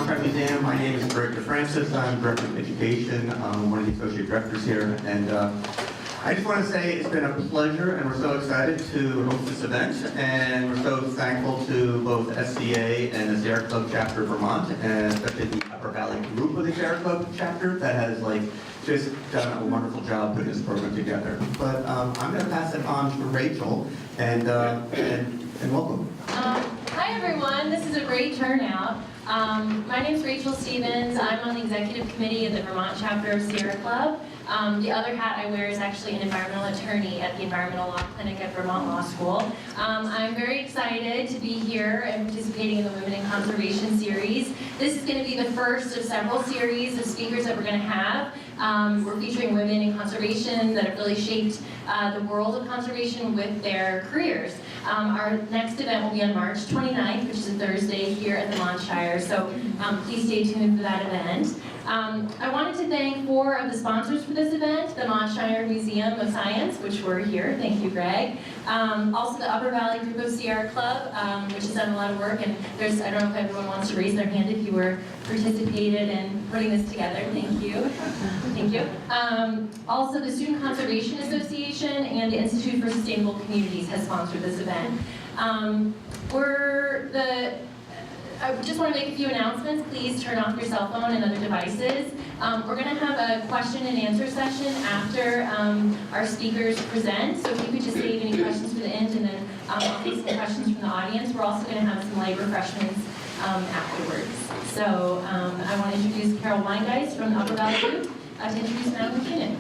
Contract Museum. My name is Director Francis. I'm Director of Education. I'm one of the Associate Directors here. And I just want to say it's been a pleasure, and we're so excited to host this event. And we're so thankful to both SCA and the Sierra Club Chapter of Vermont, and especially the Upper Valley group of the Sierra Club Chapter that has just done a wonderful job putting this program together. But I'm going to pass it on to Rachel, and welcome. Hi everyone, this is a great turnout. My name is Rachel Stevens. I'm on the executive committee of the Vermont chapter of Sierra Club. The other hat I wear is actually an environmental attorney at the Environmental Law Clinic at Vermont Law School. I'm very excited to be here and participating in the Women in Conservation series. This is going to be the first of several series of speakers that we're going to have. We're featuring women in conservation that have really shaped the world of conservation with their careers. Our next event will be on March 29th, which is a Thursday here at the Montshire, so please stay tuned for that event. I wanted to thank 4 of the sponsors for this event, the Montshire Museum of Science, which were here, thank you Greg. Also the Upper Valley Group of Sierra Club, which has done a lot of work, and I don't know if everyone wants to raise their hand if you were participated in putting this together, thank you. Thank you. Also the Student Conservation Association and the Institute for Sustainable Communities has sponsored this event. I just want to make a few announcements. Please turn off your cell phone and other devices. We're going to have a question and answer session after our speakers present. So if you could just save any questions for the end, and then I'll take some questions from the audience. We're also going to have some light refreshments afterwards. So I want to introduce Carol Weingeist from the Upper Valley Group to introduce Madeleine Kunin.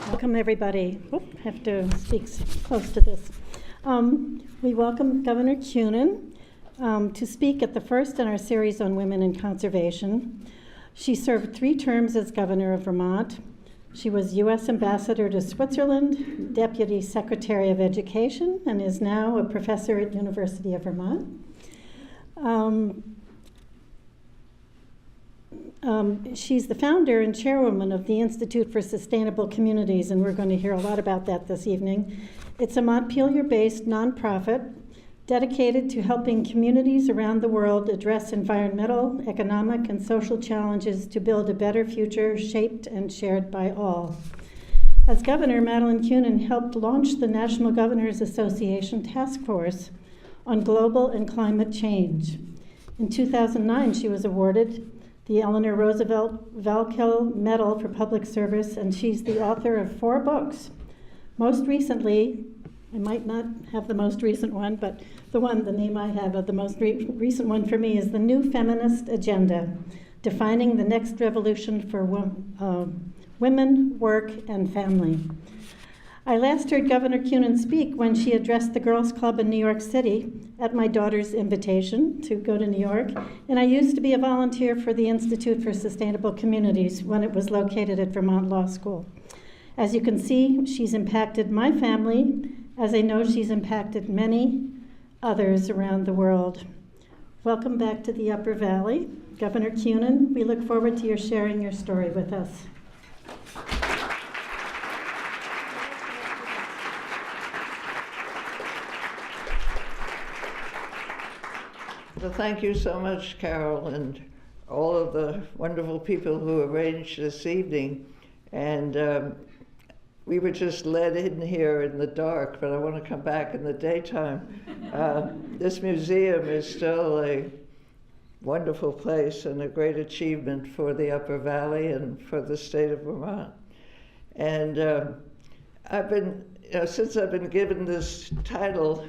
Welcome everybody. I have to speak close to this. We welcome Governor Kunin to speak at the first in our series on women in conservation. She served 3 terms as governor of Vermont. She was U.S. Ambassador to Switzerland, Deputy Secretary of Education, and is now a professor at University of Vermont. She's the founder and chairwoman of the Institute for Sustainable Communities, and we're going to hear a lot about that this evening. It's a Montpelier-based nonprofit dedicated to helping communities around the world address environmental, economic, and social challenges to build a better future shaped and shared by all. As governor, Madeleine Kunin helped launch the National Governors Association Task Force on Global and Climate Change. In 2009, she was awarded the Eleanor Roosevelt Valkill Medal for Public Service, and she's the author of 4 books. Most recently, I might not have the most recent one, but the name I have of the most recent one for me is The New Feminist Agenda, Defining the Next Revolution for Women, Work, and Family. I last heard Governor Kunin speak when she addressed the Girls Club in New York City at my daughter's invitation to go to New York, and I used to be a volunteer for the Institute for Sustainable Communities when it was located at Vermont Law School. As you can see, she's impacted my family, as I know she's impacted many others around the world. Welcome back to the Upper Valley. Governor Kunin, we look forward to your sharing your story with us. Well, thank you so much, Carol, and all of the wonderful people who arranged this evening. And we were just led in here in the dark, but I want to come back in the daytime. This museum is still a wonderful place and a great achievement for the Upper Valley and for the state of Vermont. And I've been, since I've been given this title,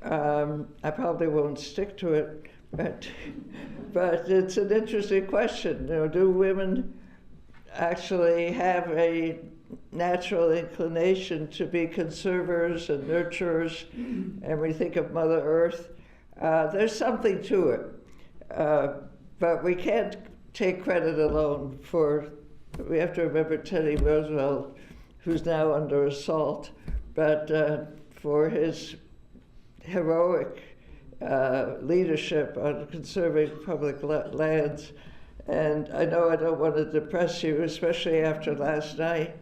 I probably won't stick to it, but it's an interesting question. Do women actually have a natural inclination to be conservers and nurturers, and we think of Mother Earth? There's something to it, but we can't take credit alone we have to remember Teddy Roosevelt, who's now under assault, but for his heroic leadership on conserving public lands. And I know I don't want to depress you, especially after last night,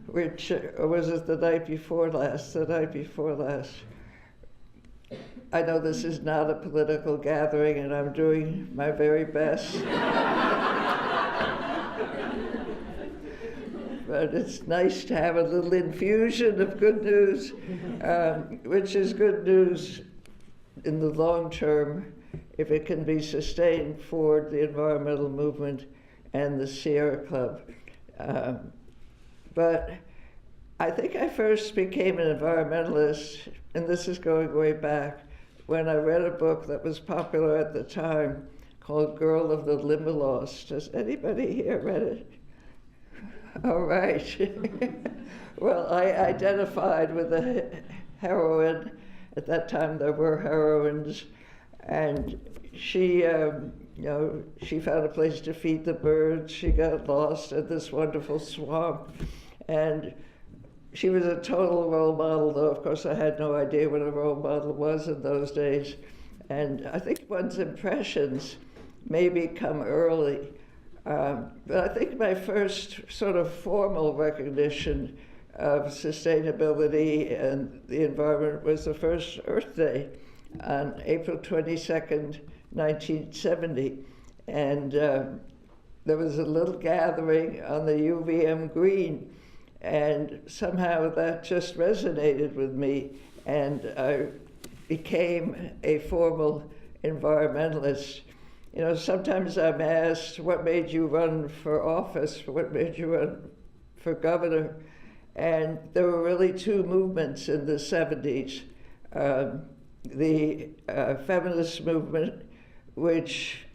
which, or was it the night before last? The night before last, I know this is not a political gathering, and I'm doing my very best. But it's nice to have a little infusion of good news, which is good news in the long term if it can be sustained for the environmental movement and the Sierra Club. But I think I first became an environmentalist, and this is going way back, when I read a book that was popular at the time called Girl of the Limberlost. Has anybody here read it? All right. Well, I identified with the heroine. At that time, there were heroines, and she, she found a place to feed the birds. She got lost at this wonderful swamp, and she was a total role model, though of course I had no idea what a role model was in those days. And I think one's impressions maybe come early. But I think my first sort of formal recognition of sustainability and the environment was the first Earth Day on April 22nd, 1970. And there was a little gathering on the UVM Green, and somehow that just resonated with me, and I became a formal environmentalist. You know, sometimes I'm asked, what made you run for office? What made you run for governor? And there were really two movements in the 70s. The feminist movement, which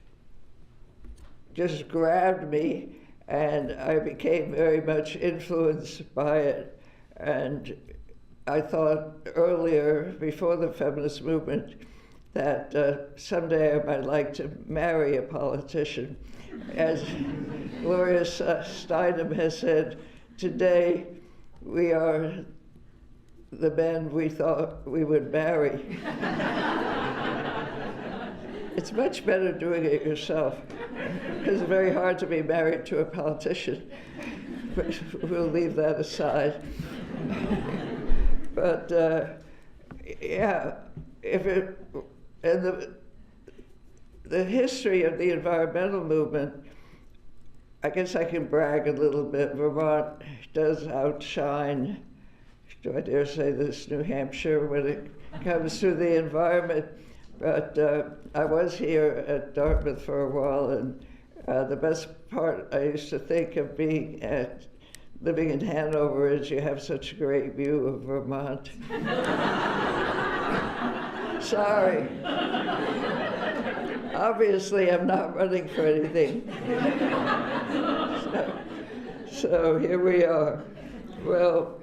just grabbed me, and I became very much influenced by it. And I thought earlier, before the feminist movement, that someday I might like to marry a politician. As Gloria Steinem has said, today we are the men we thought we would marry. It's much better doing it yourself, because it's very hard to be married to a politician, but we'll leave that aside. But yeah, and the history of the environmental movement, I guess I can brag a little bit. Vermont does outshine, do I dare say this, New Hampshire when it comes to the environment. But I was here at Dartmouth for a while, and the best part I used to think of living in Hanover is you have such a great view of Vermont. Sorry. Obviously, I'm not running for anything. So here we are. Well,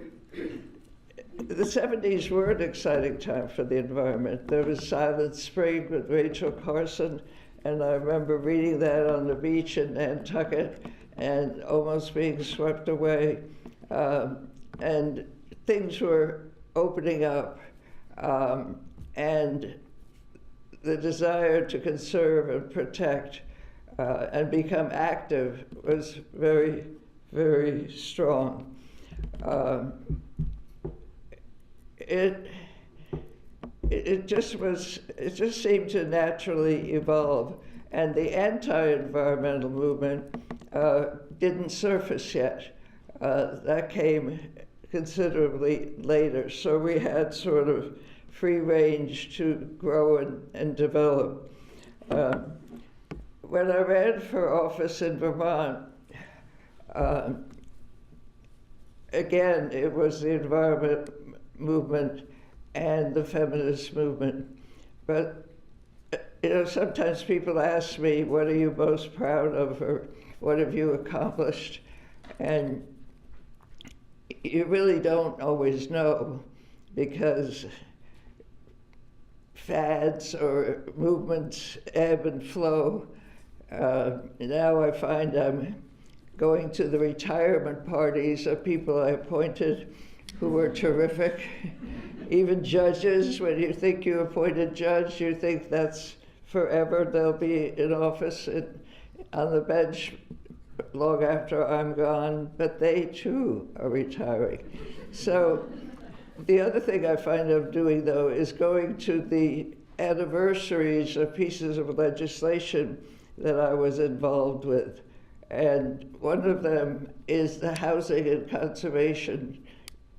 the 70s were an exciting time for the environment. There was Silent Spring with Rachel Carson, and I remember reading that on the beach in Nantucket and almost being swept away. And things were opening up, and the desire to conserve and protect and become active was very, very strong. It just seemed to naturally evolve, and the anti-environmental movement didn't surface yet. That came considerably later, so we had sort of free range to grow and develop. When I ran for office in Vermont, again, it was the environment movement and the feminist movement. But sometimes people ask me, what are you most proud of, or what have you accomplished? And you really don't always know, because fads or movements ebb and flow. Now I find I'm going to the retirement parties of people I appointed who were terrific. Even judges, when you think you appoint a judge, you think that's forever. They'll be in office on the bench long after I'm gone, but they too are retiring. So the other thing I find I'm doing, though, is going to the anniversaries of pieces of legislation that I was involved with. And one of them is the Housing and Conservation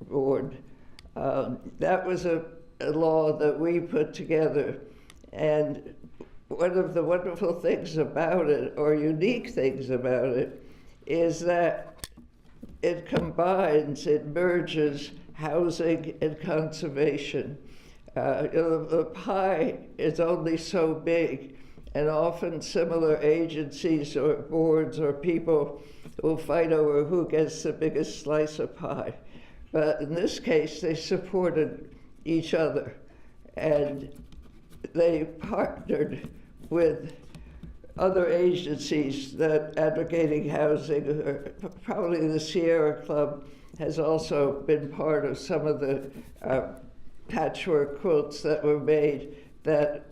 Board. That was a law that we put together. And one of the wonderful things about it, or unique things about it, is that it combines, it merges housing and conservation. The pie is only so big, and often similar agencies or boards or people will fight over who gets the biggest slice of pie. But in this case, they supported each other, and they partnered with other agencies that advocating housing. Probably the Sierra Club has also been part of some of the patchwork quilts that were made that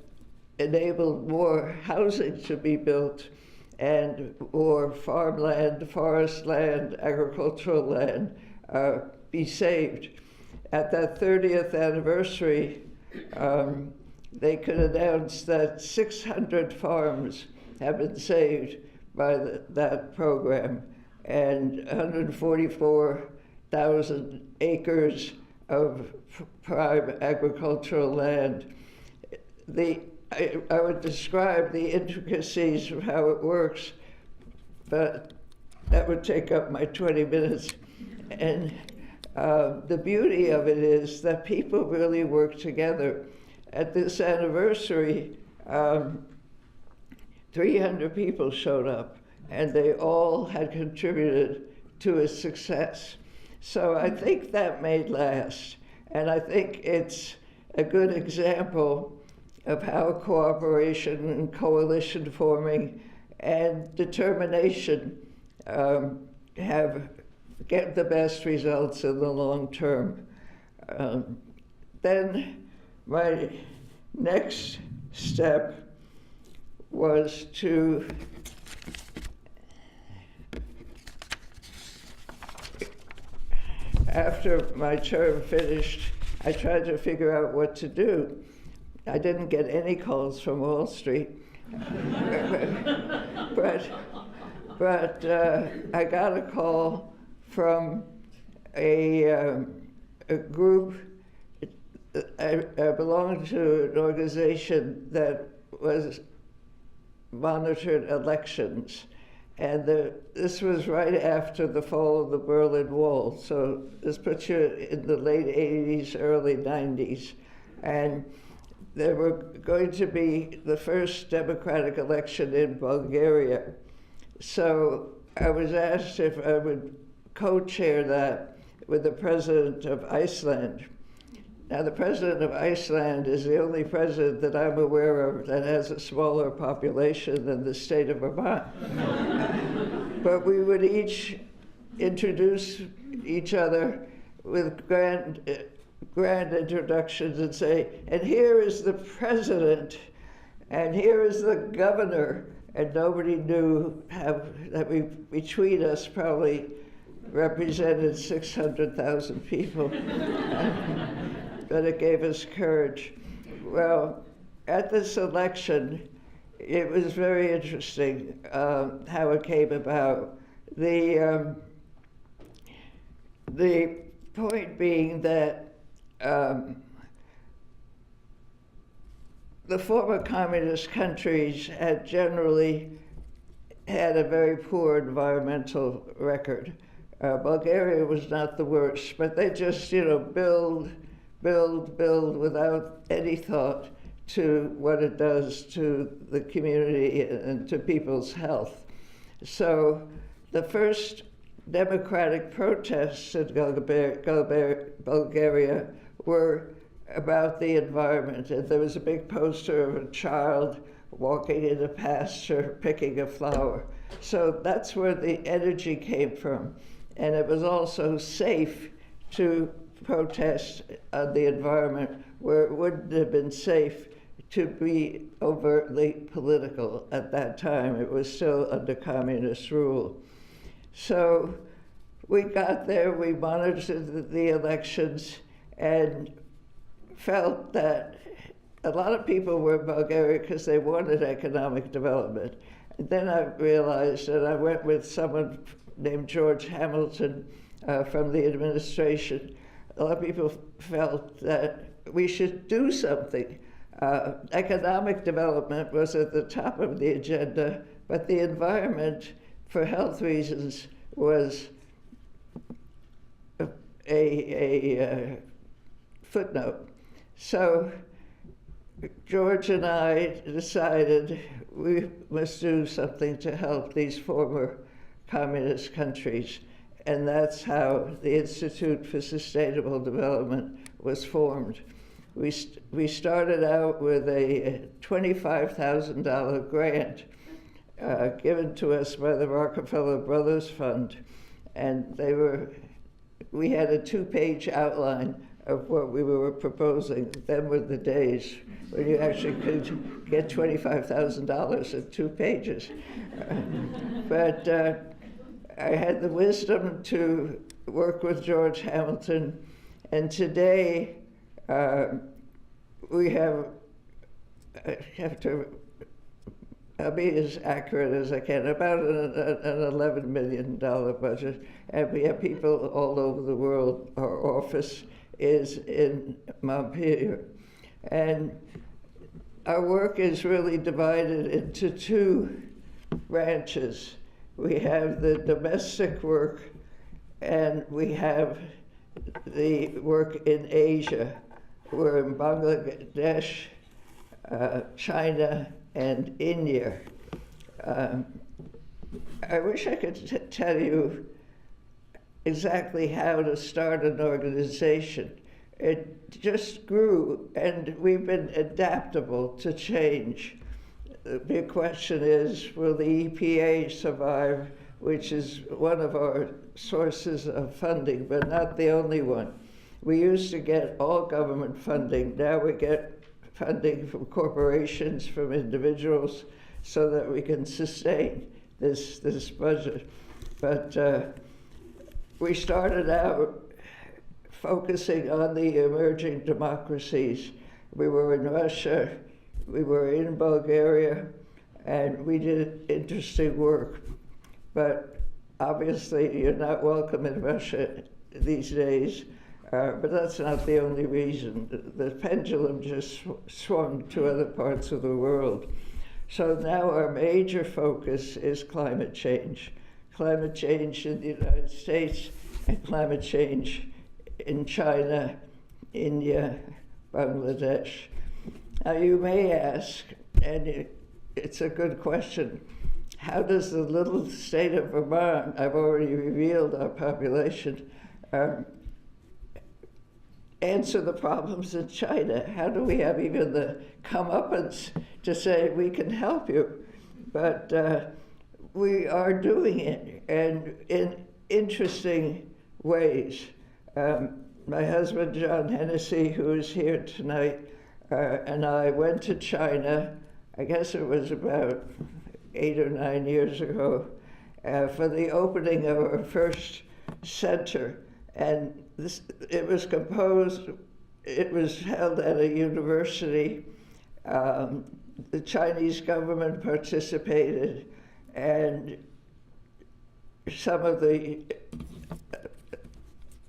enabled more housing to be built and more farmland, forest land, agricultural land be saved. At that 30th anniversary, they could announce that 600 farms have been saved by that program, and 144,000 acres of prime agricultural land. I would describe the intricacies of how it works, but that would take up my 20 minutes. And the beauty of it is that people really work together. At this anniversary, 300 people showed up, and they all had contributed to its success. So I think that may last, and I think it's a good example of how cooperation and coalition forming and determination get the best results in the long term. Then my next step was to after my term finished, I tried to figure out what to do. I didn't get any calls from Wall Street, but I got a call from a group. I belonged to an organization that monitored elections, and this was right after the fall of the Berlin Wall, so this puts you in the late 80s, early 90s, and there were going to be the first democratic election in Bulgaria. So I was asked if I would co-chair that with the president of Iceland. Now, the president of Iceland is the only president that I'm aware of that has a smaller population than the state of Vermont. But we would each introduce each other with grand introductions and say, and here is the president, and here is the governor, and nobody knew how that we between us probably represented 600,000 people. But it gave us courage. Well, at this election, it was very interesting how it came about. The point being that the former communist countries had generally had a very poor environmental record. Bulgaria was not the worst, but they just, build without any thought to what it does to the community and to people's health. So the first democratic protests in Bulgaria were about the environment, and there was a big poster of a child walking in a pasture picking a flower. So that's where the energy came from. And it was also safe to protest on the environment where it wouldn't have been safe to be overtly political at that time. It was still under communist rule. So we got there, we monitored the elections, and felt that a lot of people were in Bulgaria because they wanted economic development. And then I realized that I went with someone named George Hamilton from the administration. A lot of people felt that we should do something. Economic development was at the top of the agenda, but the environment, for health reasons, was a footnote. So George and I decided we must do something to help these former communist countries. And that's how the Institute for Sustainable Development was formed. We started out with a $25,000 grant given to us by the Rockefeller Brothers Fund. And we had a 2-page outline of what we were proposing. Them were the days when you actually could get $25,000 in 2 pages. But I had the wisdom to work with George Hamilton, and today we have, I'll be as accurate as I can, about an $11 million budget, and we have people all over the world. Our office is in Montpelier. And our work is really divided into 2 branches. We have the domestic work, and we have the work in Asia. We're in Bangladesh, China, and India. I wish I could tell you exactly how to start an organization. It just grew, and we've been adaptable to change. The big question is, will the EPA survive, which is one of our sources of funding, but not the only one. We used to get all government funding. Now we get funding from corporations, from individuals, so that we can sustain this budget. But we started out focusing on the emerging democracies. We were in Russia, we were in Bulgaria, and we did interesting work. But obviously, you're not welcome in Russia these days. But that's not the only reason. The pendulum just swung to other parts of the world. So now our major focus is climate change. Climate change in the United States and climate change in China, India, Bangladesh. Now you may ask, and it's a good question, how does the little state of Vermont, I've already revealed our population, answer the problems in China? How do we have even the comeuppance to say we can help you? But we are doing it, and in interesting ways. My husband, John Hennessy, who is here tonight, and I went to China, I guess it was about 8 or 9 years ago, for the opening of our first center. And it was held at a university. The Chinese government participated, and some of the,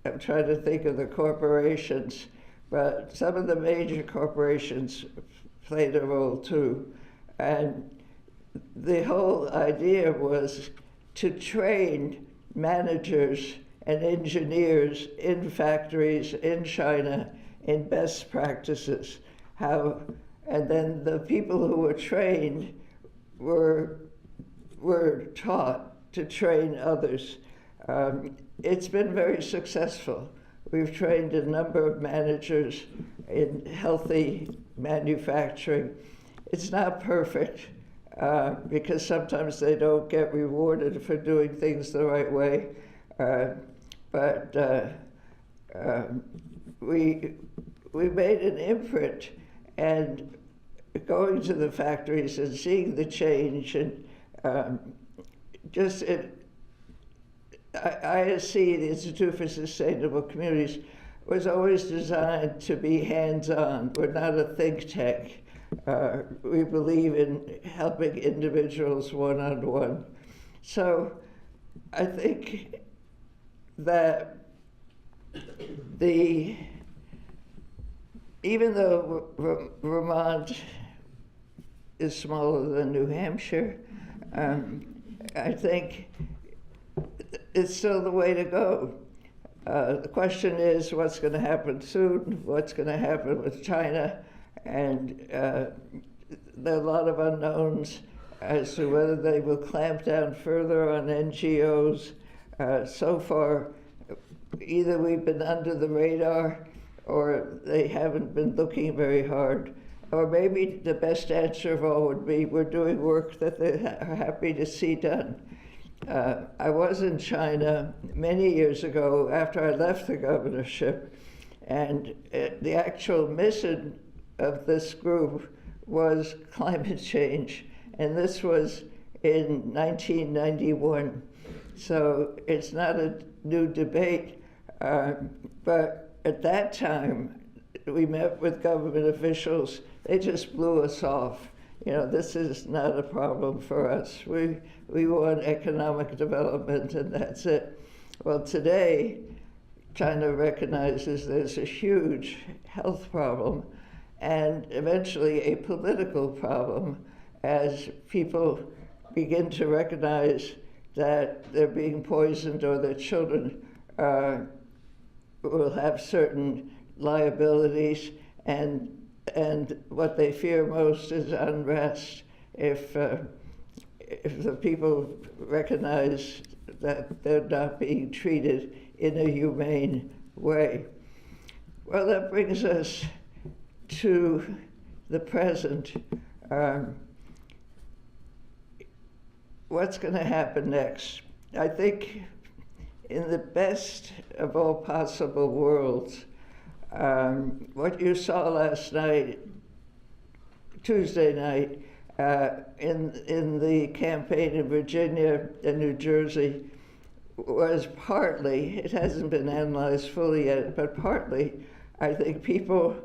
I'm trying to think of the corporations, but some of the major corporations played a role too. And the whole idea was to train managers and engineers in factories in China in best practices. And then the people who were trained were taught to train others. It's been very successful. We've trained a number of managers in healthy manufacturing. It's not perfect because sometimes they don't get rewarded for doing things the right way. But we made an imprint, and going to the factories and seeing the change, and ISC, the Institute for Sustainable Communities, was always designed to be hands-on. We're not a think tank. We believe in helping individuals one-on-one. So I think that even though Vermont is smaller than New Hampshire, I think it's still the way to go. The question is what's going to happen soon, what's going to happen with China, and there are a lot of unknowns as to whether they will clamp down further on NGOs. So far, either we've been under the radar or they haven't been looking very hard. Or maybe the best answer of all would be we're doing work that they are happy to see done. I was in China many years ago after I left the governorship, and the actual mission of this group was climate change, and this was in 1991. So it's not a new debate, but at that time, we met with government officials. They just blew us off. You know, this is not a problem for us. We want economic development, and that's it. Well, today, China recognizes there's a huge health problem and eventually a political problem as people begin to recognize that they're being poisoned or their children will have certain liabilities, and what they fear most is unrest if the people recognize that they're not being treated in a humane way. Well, that brings us to the present. What's going to happen next? I think in the best of all possible worlds, what you saw last night, Tuesday night, in the campaign in Virginia and New Jersey was partly, it hasn't been analyzed fully yet, but partly, I think people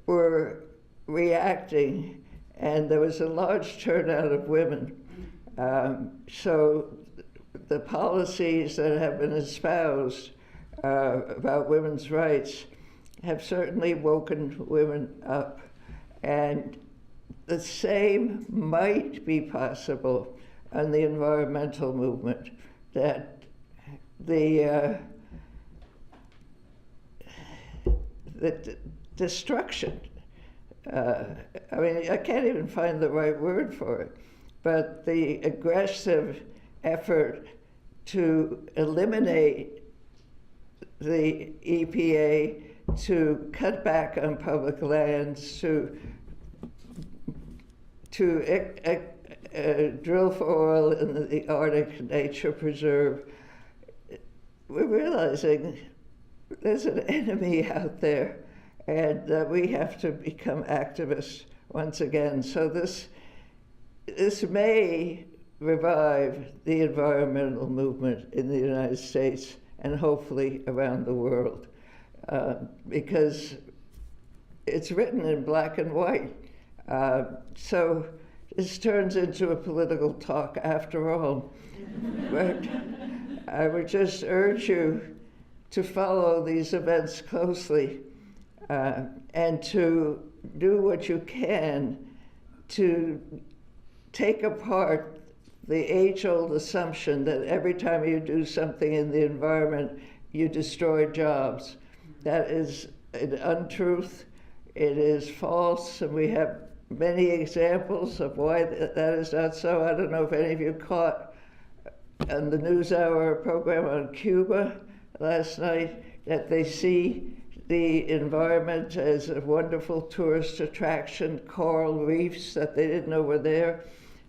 were reacting, and there was a large turnout of women. So the policies that have been espoused about women's rights have certainly woken women up. And the same might be possible on the environmental movement, that the destruction, I mean, I can't even find the right word for it, but the aggressive effort to eliminate the EPA, to cut back on public lands, to drill for oil in the Arctic Nature Preserve. We're realizing there's an enemy out there, and that we have to become activists once again. So this may revive the environmental movement in the United States and hopefully around the world, because it's written in black and white. So this turns into a political talk after all. But I would just urge you to follow these events closely and to do what you can to take apart the age-old assumption that every time you do something in the environment, you destroy jobs. That is an untruth. It is false, and we have many examples of why that is not so. I don't know if any of you caught on the NewsHour program on Cuba last night that they see the environment as a wonderful tourist attraction, coral reefs that they didn't know were there,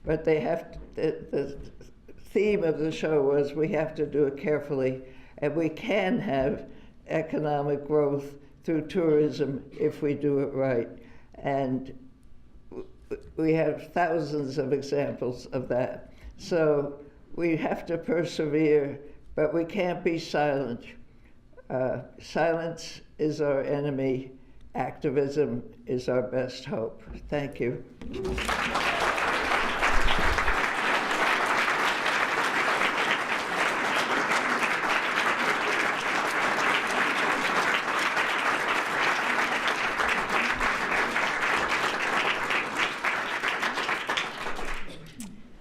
but they have to, the theme of the show was we have to do it carefully, and we can have economic growth through tourism if we do it right. And we have thousands of examples of that. So we have to persevere, but we can't be silent. Silence is our enemy. Activism is our best hope. Thank you.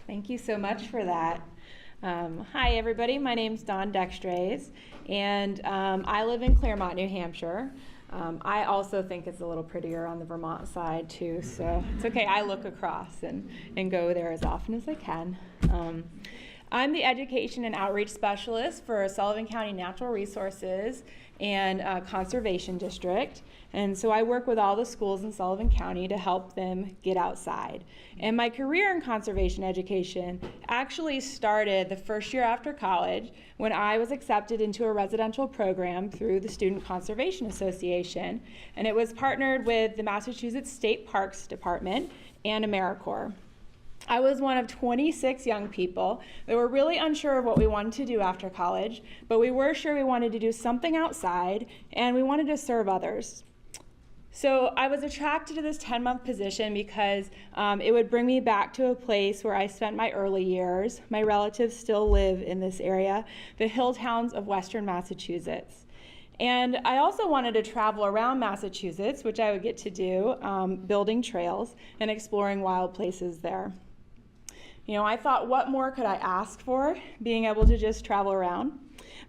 Thank you so much for that. Hi, everybody. My name's Dawn Dextrose, and I live in Claremont, New Hampshire. I also think it's a little prettier on the Vermont side, too, so it's okay. I look across and go there as often as I can. I'm the Education and Outreach Specialist for Sullivan County Natural Resources and Conservation District. And so I work with all the schools in Sullivan County to help them get outside. And my career in conservation education actually started the first year after college when I was accepted into a residential program through the Student Conservation Association. And it was partnered with the Massachusetts State Parks Department and AmeriCorps. I was one of 26 young people that were really unsure of what we wanted to do after college, but we were sure we wanted to do something outside and we wanted to serve others. So I was attracted to this 10-month position because it would bring me back to a place where I spent my early years. My relatives still live in this area, the hill towns of Western Massachusetts. And I also wanted to travel around Massachusetts, which I would get to do, building trails and exploring wild places there. You know, I thought, what more could I ask for, being able to just travel around?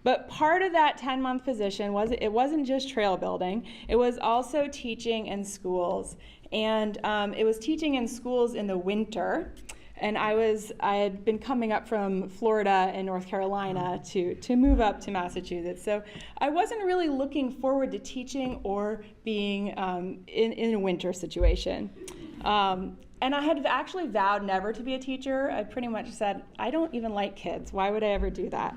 But part of that 10-month position it wasn't just trail building, it was also teaching in schools. And it was teaching in schools in the winter. And I had been coming up from Florida and North Carolina to move up to Massachusetts. So I wasn't really looking forward to teaching or being in a winter situation. And I had actually vowed never to be a teacher. I pretty much said, I don't even like kids. Why would I ever do that?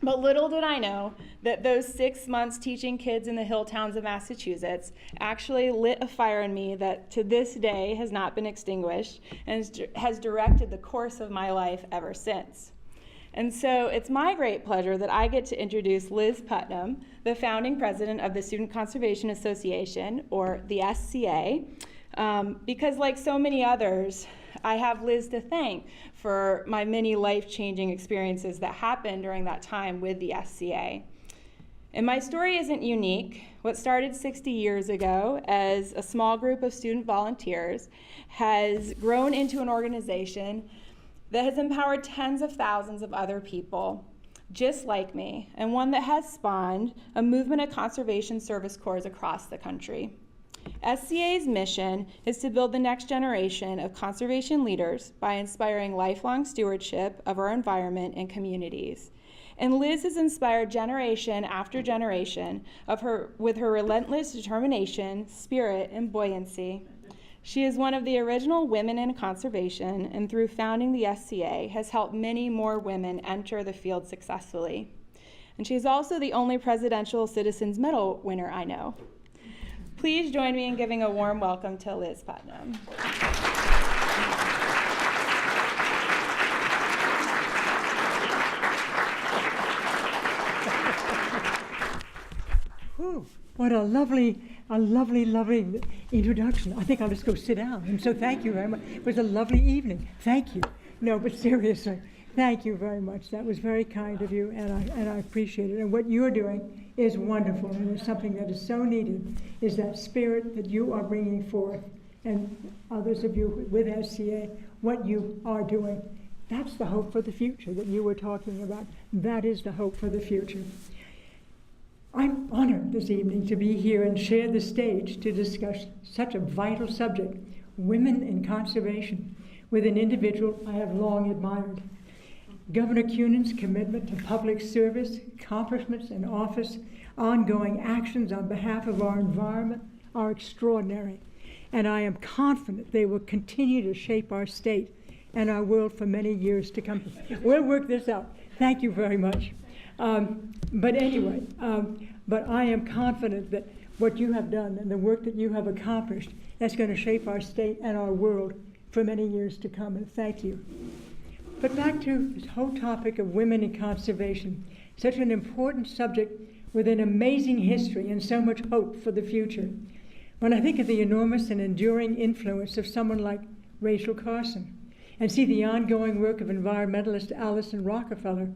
But little did I know that those 6 months teaching kids in the hill towns of Massachusetts actually lit a fire in me that to this day has not been extinguished and has directed the course of my life ever since. And so it's my great pleasure that I get to introduce Liz Putnam, the founding president of the Student Conservation Association, or the SCA, because like so many others, I have Liz to thank for my many life-changing experiences that happened during that time with the SCA. And my story isn't unique. What started 60 years ago as a small group of student volunteers has grown into an organization that has empowered tens of thousands of other people just like me, and one that has spawned a movement of conservation service corps across the country. SCA's mission is to build the next generation of conservation leaders by inspiring lifelong stewardship of our environment and communities. And Liz has inspired generation after generation with her relentless determination, spirit, and buoyancy. She is one of the original women in conservation, and through founding the SCA, has helped many more women enter the field successfully. And she's also the only Presidential Citizens Medal winner I know. Please join me in giving a warm welcome to Liz Putnam. Whew, what a lovely introduction. I think I'll just go sit down. And so thank you very much. It was a lovely evening. Thank you. No, but seriously, thank you very much. That was very kind of you, and I appreciate it. And what you're doing is wonderful, and it's something that is so needed, is that spirit that you are bringing forth, and others of you with SCA, what you are doing. That's the hope for the future that you were talking about. That is the hope for the future. I'm honored this evening to be here and share the stage to discuss such a vital subject, women in conservation, with an individual I have long admired. Governor Kunin's commitment to public service, accomplishments in office, ongoing actions on behalf of our environment are extraordinary, and I am confident they will continue to shape our state and our world for many years to come. We'll work this out. Thank you very much. But I am confident that what you have done and the work that you have accomplished, that's going to shape our state and our world for many years to come, and thank you. But back to this whole topic of women in conservation, such an important subject with an amazing history and so much hope for the future. When I think of the enormous and enduring influence of someone like Rachel Carson, and see the ongoing work of environmentalist Alison Rockefeller,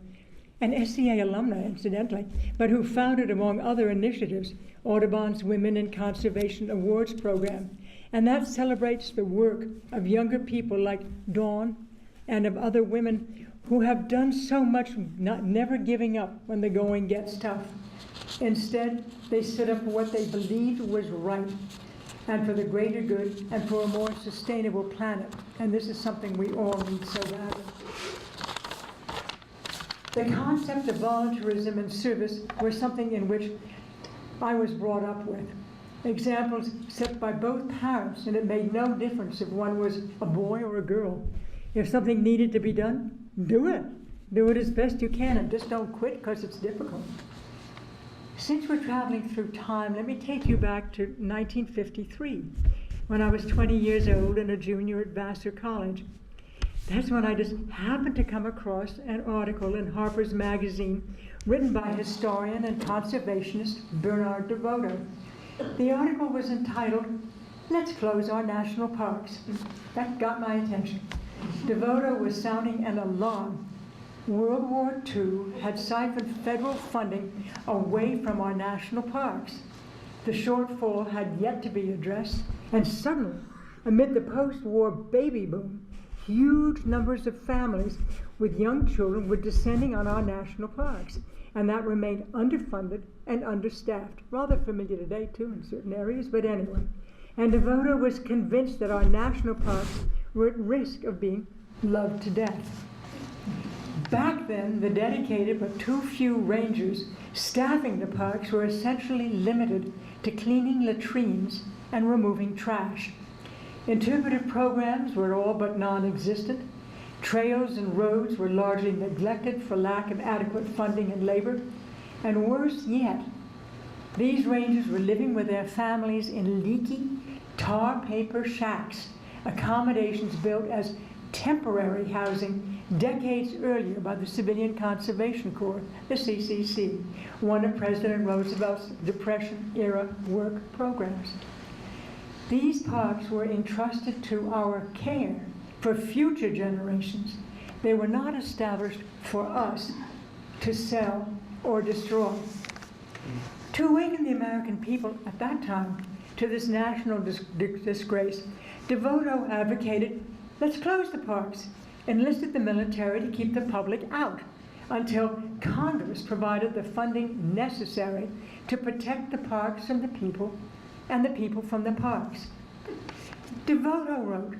an SCA alumna, incidentally, but who founded, among other initiatives, Audubon's Women in Conservation Awards program, and that celebrates the work of younger people like Dawn and of other women who have done so much, never giving up when the going gets tough. Instead, they stood up for what they believed was right, and for the greater good, and for a more sustainable planet. And this is something we all need so badly. The concept of volunteerism and service were something in which I was brought up with. Examples set by both parents, and it made no difference if one was a boy or a girl. If something needed to be done, do it. Do it as best you can, and just don't quit because it's difficult. Since we're traveling through time, let me take you back to 1953, when I was 20 years old and a junior at Vassar College. That's when I just happened to come across an article in Harper's Magazine written by historian and conservationist Bernard DeVoto. The article was entitled, "Let's Close Our National Parks." That got my attention. DeVoto was sounding an alarm. World War II had siphoned federal funding away from our national parks. The shortfall had yet to be addressed, and suddenly, amid the post-war baby boom, huge numbers of families with young children were descending on our national parks, and that remained underfunded and understaffed. Rather familiar today, too, in certain areas, but anyway. And DeVoto was convinced that our national parks were at risk of being loved to death. Back then, the dedicated but too few rangers staffing the parks were essentially limited to cleaning latrines and removing trash. Interpretive programs were all but non-existent. Trails and roads were largely neglected for lack of adequate funding and labor. And worse yet, these rangers were living with their families in leaky, tar paper shacks, accommodations built as temporary housing decades earlier by the Civilian Conservation Corps, the CCC, one of President Roosevelt's Depression-era work programs. These parks were entrusted to our care for future generations. They were not established for us to sell or destroy. To awaken the American people at that time to this national disgrace, DeVoto advocated, let's close the parks, enlisted the military to keep the public out until Congress provided the funding necessary to protect the parks from the people and the people from the parks. DeVoto wrote,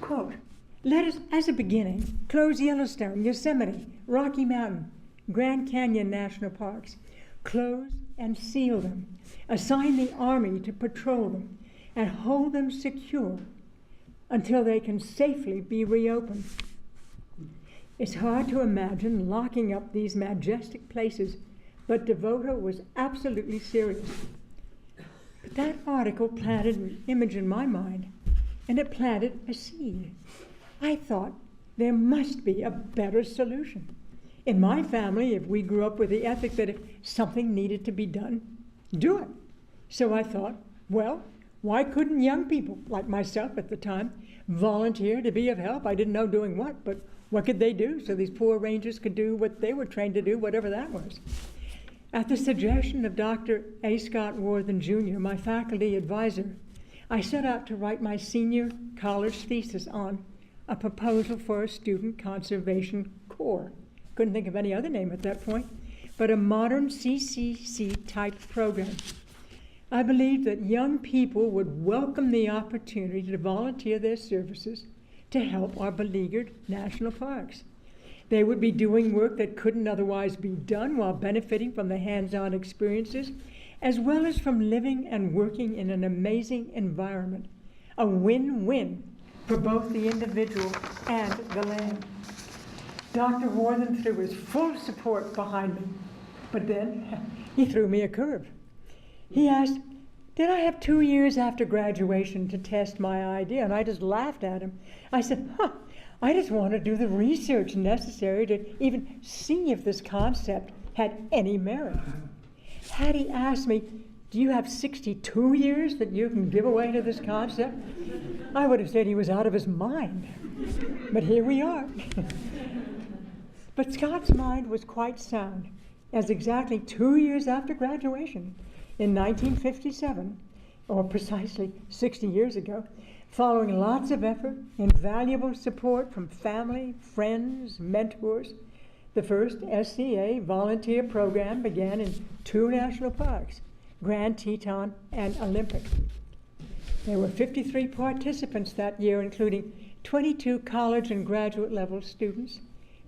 quote, "Let us, as a beginning, close Yellowstone, Yosemite, Rocky Mountain, Grand Canyon National Parks, close and seal them, assign the Army to patrol them, and hold them secure until they can safely be reopened." It's hard to imagine locking up these majestic places, but DeVoto was absolutely serious. But that article planted an image in my mind, and it planted a seed. I thought there must be a better solution. In my family, if we grew up with the ethic that if something needed to be done, do it. So I thought, well, why couldn't young people, like myself at the time, volunteer to be of help? I didn't know doing what, but what could they do so these poor rangers could do what they were trained to do, whatever that was? At the suggestion of Dr. A. Scott Worthen Jr., my faculty advisor, I set out to write my senior college thesis on a proposal for a student conservation corps. Couldn't think of any other name at that point, but a modern CCC-type program. I believed that young people would welcome the opportunity to volunteer their services to help our beleaguered national parks. They would be doing work that couldn't otherwise be done while benefiting from the hands-on experiences, as well as from living and working in an amazing environment. A win-win for both the individual and the land. Dr. Worthen threw his full support behind me, but then he threw me a curve. He asked, did I have 2 years after graduation to test my idea? And I just laughed at him. I said, I just want to do the research necessary to even see if this concept had any merit. had he asked me, do you have 62 years that you can give away to this concept? I would have said he was out of his mind. But here we are. But Scott's mind was quite sound, as exactly 2 years after graduation, in 1957, or precisely 60 years ago, following lots of effort, invaluable support from family, friends, mentors, the first SCA volunteer program began in 2 national parks, Grand Teton and Olympic. There were 53 participants that year, including 22 college and graduate level students,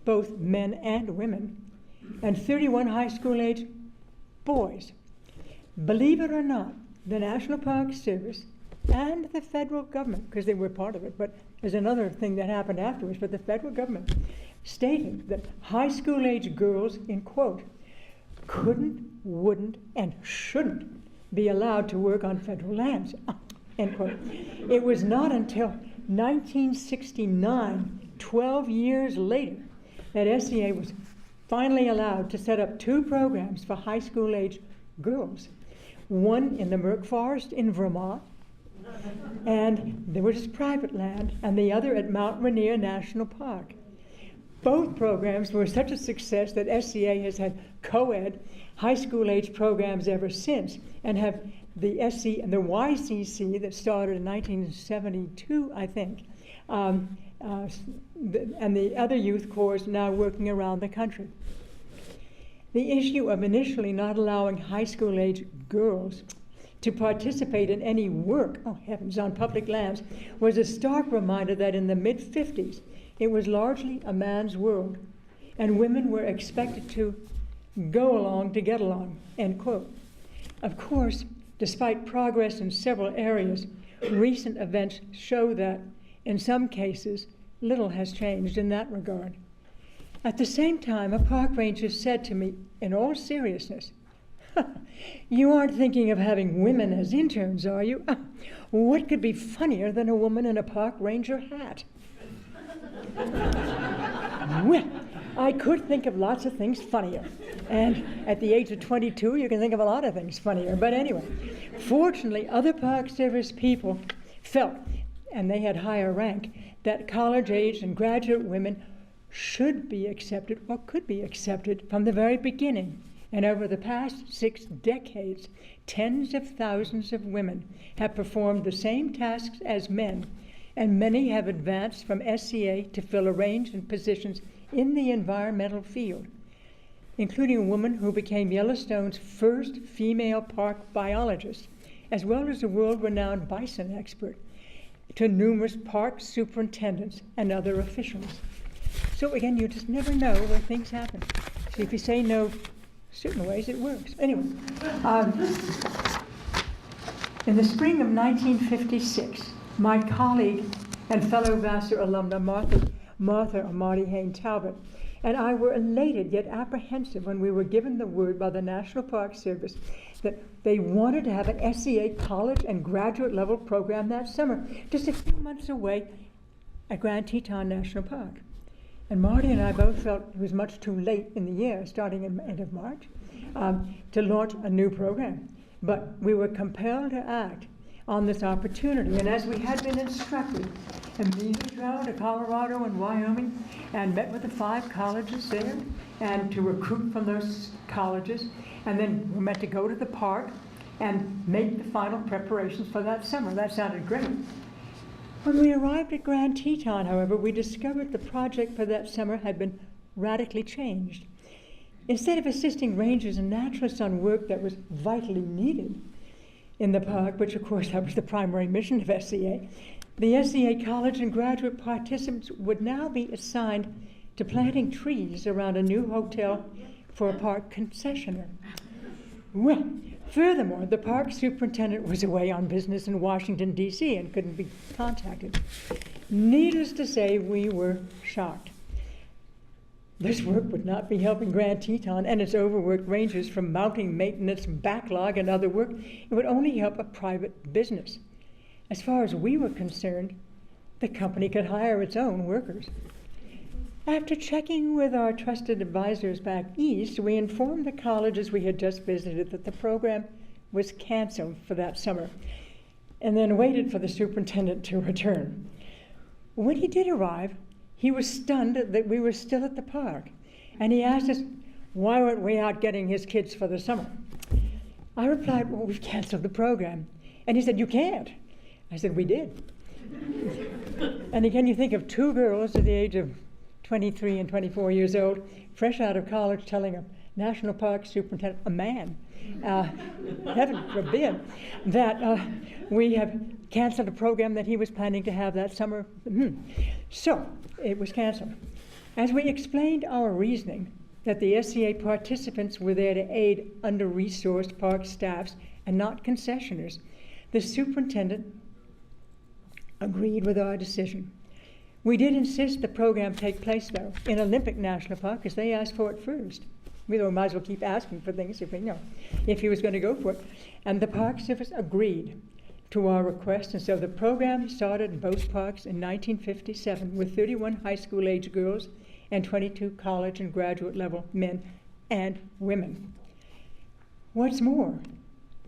both men and women, and 31 high school age boys. Believe it or not, the National Park Service and the federal government, because they were part of it, but there's another thing that happened afterwards, but the federal government stated that high school age girls, in quote, couldn't, wouldn't, and shouldn't be allowed to work on federal lands, end quote. It was not until 1969, 12 years later, that SCA was finally allowed to set up 2 programs for high school age girls. One in the Merck Forest in Vermont, and there was private land, and the other at Mount Rainier National Park. Both programs were such a success that SCA has had co-ed high school age programs ever since, and have the SC and the YCC that started in 1972, I think, and the other youth corps now working around the country. The issue of initially not allowing high school age girls to participate in any work, oh heavens, on public lands, was a stark reminder that in the mid-50s, it was largely a man's world, and women were expected to go along to get along, end quote. Of course, despite progress in several areas, recent events show that, in some cases, little has changed in that regard. At the same time, a park ranger said to me, in all seriousness, "You aren't thinking of having women as interns, are you? What could be funnier than a woman in a park ranger hat?" Well, I could think of lots of things funnier. And at the age of 22, you can think of a lot of things funnier. But anyway, fortunately, other Park Service people felt, and they had higher rank, that college-age and graduate women should be accepted or could be accepted from the very beginning. And over the past 6 decades, tens of thousands of women have performed the same tasks as men, and many have advanced from SCA to fill a range of positions in the environmental field, including a woman who became Yellowstone's first female park biologist, as well as a world-renowned bison expert, to numerous park superintendents and other officials. So again, you just never know where things happen. So if you say no certain ways, it works. Anyway, in the spring of 1956, my colleague and fellow Vassar alumna Martha or Marty Hayne Talbot and I were elated yet apprehensive when we were given the word by the National Park Service that they wanted to have an SCA college and graduate level program that summer, just a few months away at Grand Teton National Park. And Marty and I both felt it was much too late in the year, starting in the end of March, to launch a new program. But we were compelled to act on this opportunity. And as we had been instructed, immediately traveled to Colorado and Wyoming and met with the 5 colleges there and to recruit from those colleges. And then we meant to go to the park and make the final preparations for that summer. That sounded great. When we arrived at Grand Teton, however, we discovered the project for that summer had been radically changed. Instead of assisting rangers and naturalists on work that was vitally needed in the park, which of course that was the primary mission of SCA, the SCA college and graduate participants would now be assigned to planting trees around a new hotel for a park concessionaire. Well, furthermore, the park superintendent was away on business in Washington, D.C. and couldn't be contacted. Needless to say, we were shocked. This work would not be helping Grand Teton and its overworked rangers from mounting maintenance, backlog, and other work. It would only help a private business. As far as we were concerned, the company could hire its own workers. After checking with our trusted advisors back east, we informed the colleges we had just visited that the program was canceled for that summer, and then waited for the superintendent to return. When he did arrive, he was stunned that we were still at the park, and he asked us why weren't we out getting his kids for the summer. I replied, well, we've canceled the program. And he said, you can't. I said, we did. And again, you think of two girls at the age of 23 and 24 years old, fresh out of college, telling a national park superintendent, a man, heaven forbid, that we have canceled a program that he was planning to have that summer. So it was canceled. As we explained our reasoning, that the SCA participants were there to aid under-resourced park staffs and not concessioners, the superintendent agreed with our decision. We did insist the program take place, though, in Olympic National Park, because they asked for it first. We might as well keep asking for things if we know, if he was going to go for it. And the Park Service agreed to our request, and so the program started in both parks in 1957 with 31 high school age girls and 22 college and graduate level men and women. What's more,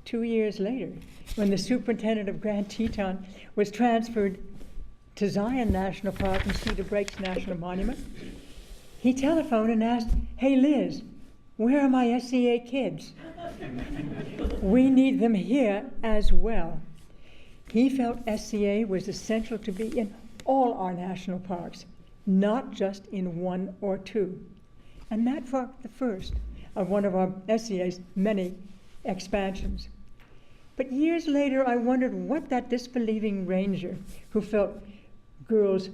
2 years later, when the superintendent of Grand Teton was transferred to Zion National Park and Cedar Breaks National Monument, he telephoned and asked, hey Liz, where are my SCA kids? We need them here as well. He felt SCA was essential to be in all our national parks, not just in one or two. And that marked the first of one of our SCA's many expansions. But years later, I wondered what that disbelieving ranger who felt girls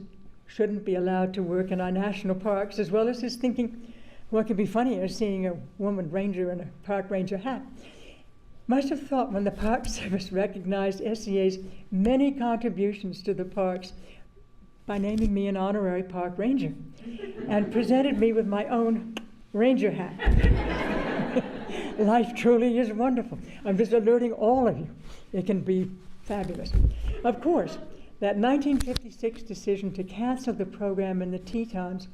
shouldn't be allowed to work in our national parks, as well as his thinking, what could be funnier, seeing a woman ranger in a park ranger hat, must have thought when the Park Service recognized SCA's many contributions to the parks by naming me an honorary park ranger and presented me with my own ranger hat. Life truly is wonderful. I'm just alerting all of you. It can be fabulous. Of course, that 1956 decision to cancel the program in the Tetons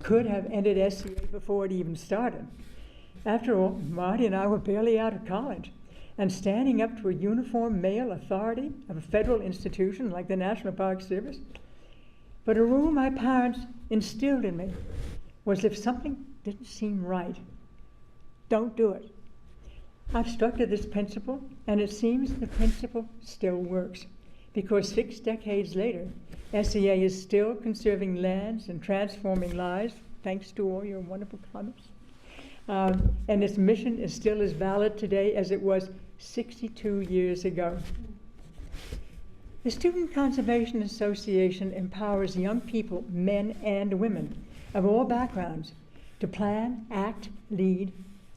could have ended SCA before it even started. After all, Marty and I were barely out of college, and standing up to a uniform male authority of a federal institution like the National Park Service. But a rule my parents instilled in me was if something didn't seem right, don't do it. I've stuck to this principle, and it seems the principle still works, because 6 decades later, SCA is still conserving lands and transforming lives, thanks to all your wonderful comments. And its mission is still as valid today as it was 62 years ago. The Student Conservation Association empowers young people, men and women, of all backgrounds, to plan, act, lead,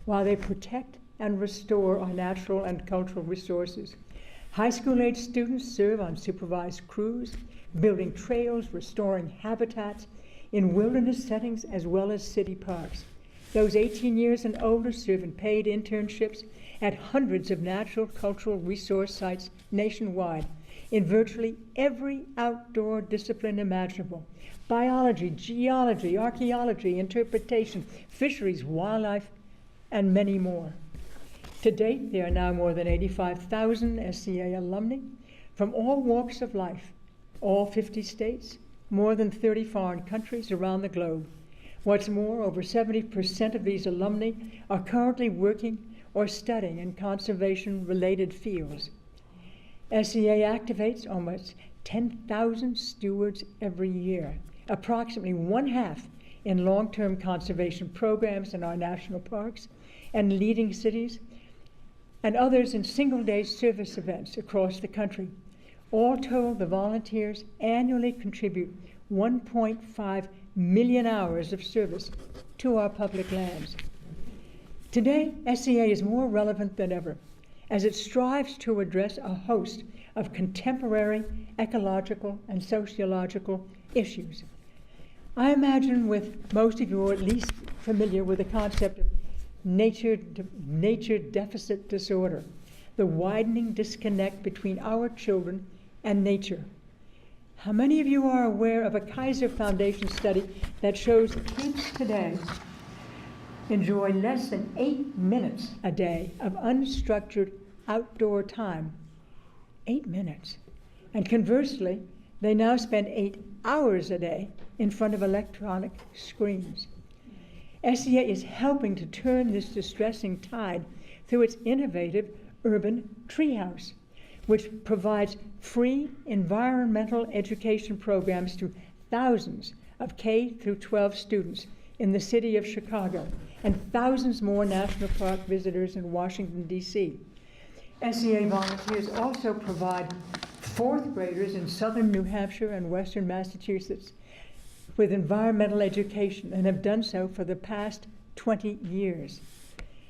while they protect and restore our natural and cultural resources. High school-age students serve on supervised crews, building trails, restoring habitats in wilderness settings as well as city parks. Those 18 years and older serve in paid internships at hundreds of natural cultural resource sites nationwide in virtually every outdoor discipline imaginable: biology, geology, archaeology, interpretation, fisheries, wildlife, and many more. To date, there are now more than 85,000 SCA alumni from all walks of life, all 50 states, more than 30 foreign countries around the globe. What's more, over 70% of these alumni are currently working or studying in conservation-related fields. SCA activates almost 10,000 stewards every year, approximately one-half in long-term conservation programs in our national parks and leading cities, and others in single-day service events across the country. All told, the volunteers annually contribute 1.5 million hours of service to our public lands. Today, SCA is more relevant than ever, as it strives to address a host of contemporary ecological and sociological issues. I imagine with most of you, or at least familiar with the concept of nature deficit disorder, the widening disconnect between our children and nature. How many of you are aware of a Kaiser Foundation study that shows kids today enjoy less than 8 minutes a day of unstructured outdoor time? 8 minutes. And conversely, they now spend 8 hours a day in front of electronic screens. SEA is helping to turn this distressing tide through its innovative urban Treehouse, which provides free environmental education programs to thousands of K through 12 students in the city of Chicago and thousands more national park visitors in Washington, D.C. SEA volunteers also provide fourth graders in southern New Hampshire and western Massachusetts with environmental education and have done so for the past 20 years.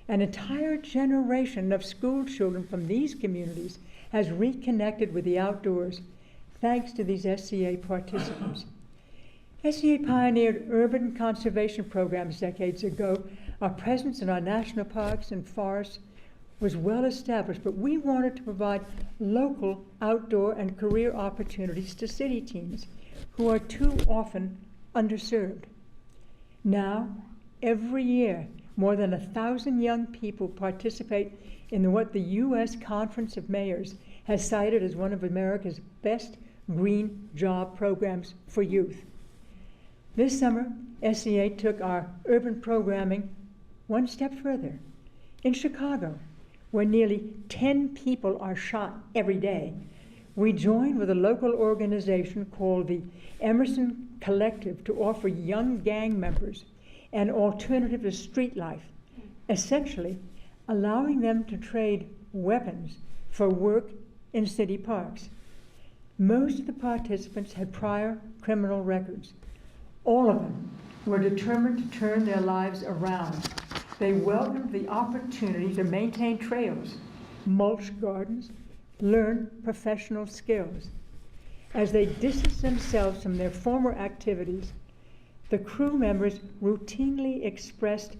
An entire generation of school children from these communities has reconnected with the outdoors thanks to these SCA participants. SCA pioneered urban conservation programs decades ago. Our presence in our national parks and forests was well established, but we wanted to provide local outdoor and career opportunities to city teens who are too often underserved. Now, every year, more than 1,000 young people participate in what the U.S. Conference of Mayors has cited as one of America's best green job programs for youth. This summer, SCA took our urban programming one step further. In Chicago, where nearly 10 people are shot every day, we joined with a local organization called the Emerson Collective to offer young gang members an alternative to street life, essentially allowing them to trade weapons for work in city parks. Most of the participants had prior criminal records. All of them were determined to turn their lives around. They welcomed the opportunity to maintain trails, mulch gardens, learn professional skills. As they distanced themselves from their former activities, the crew members routinely expressed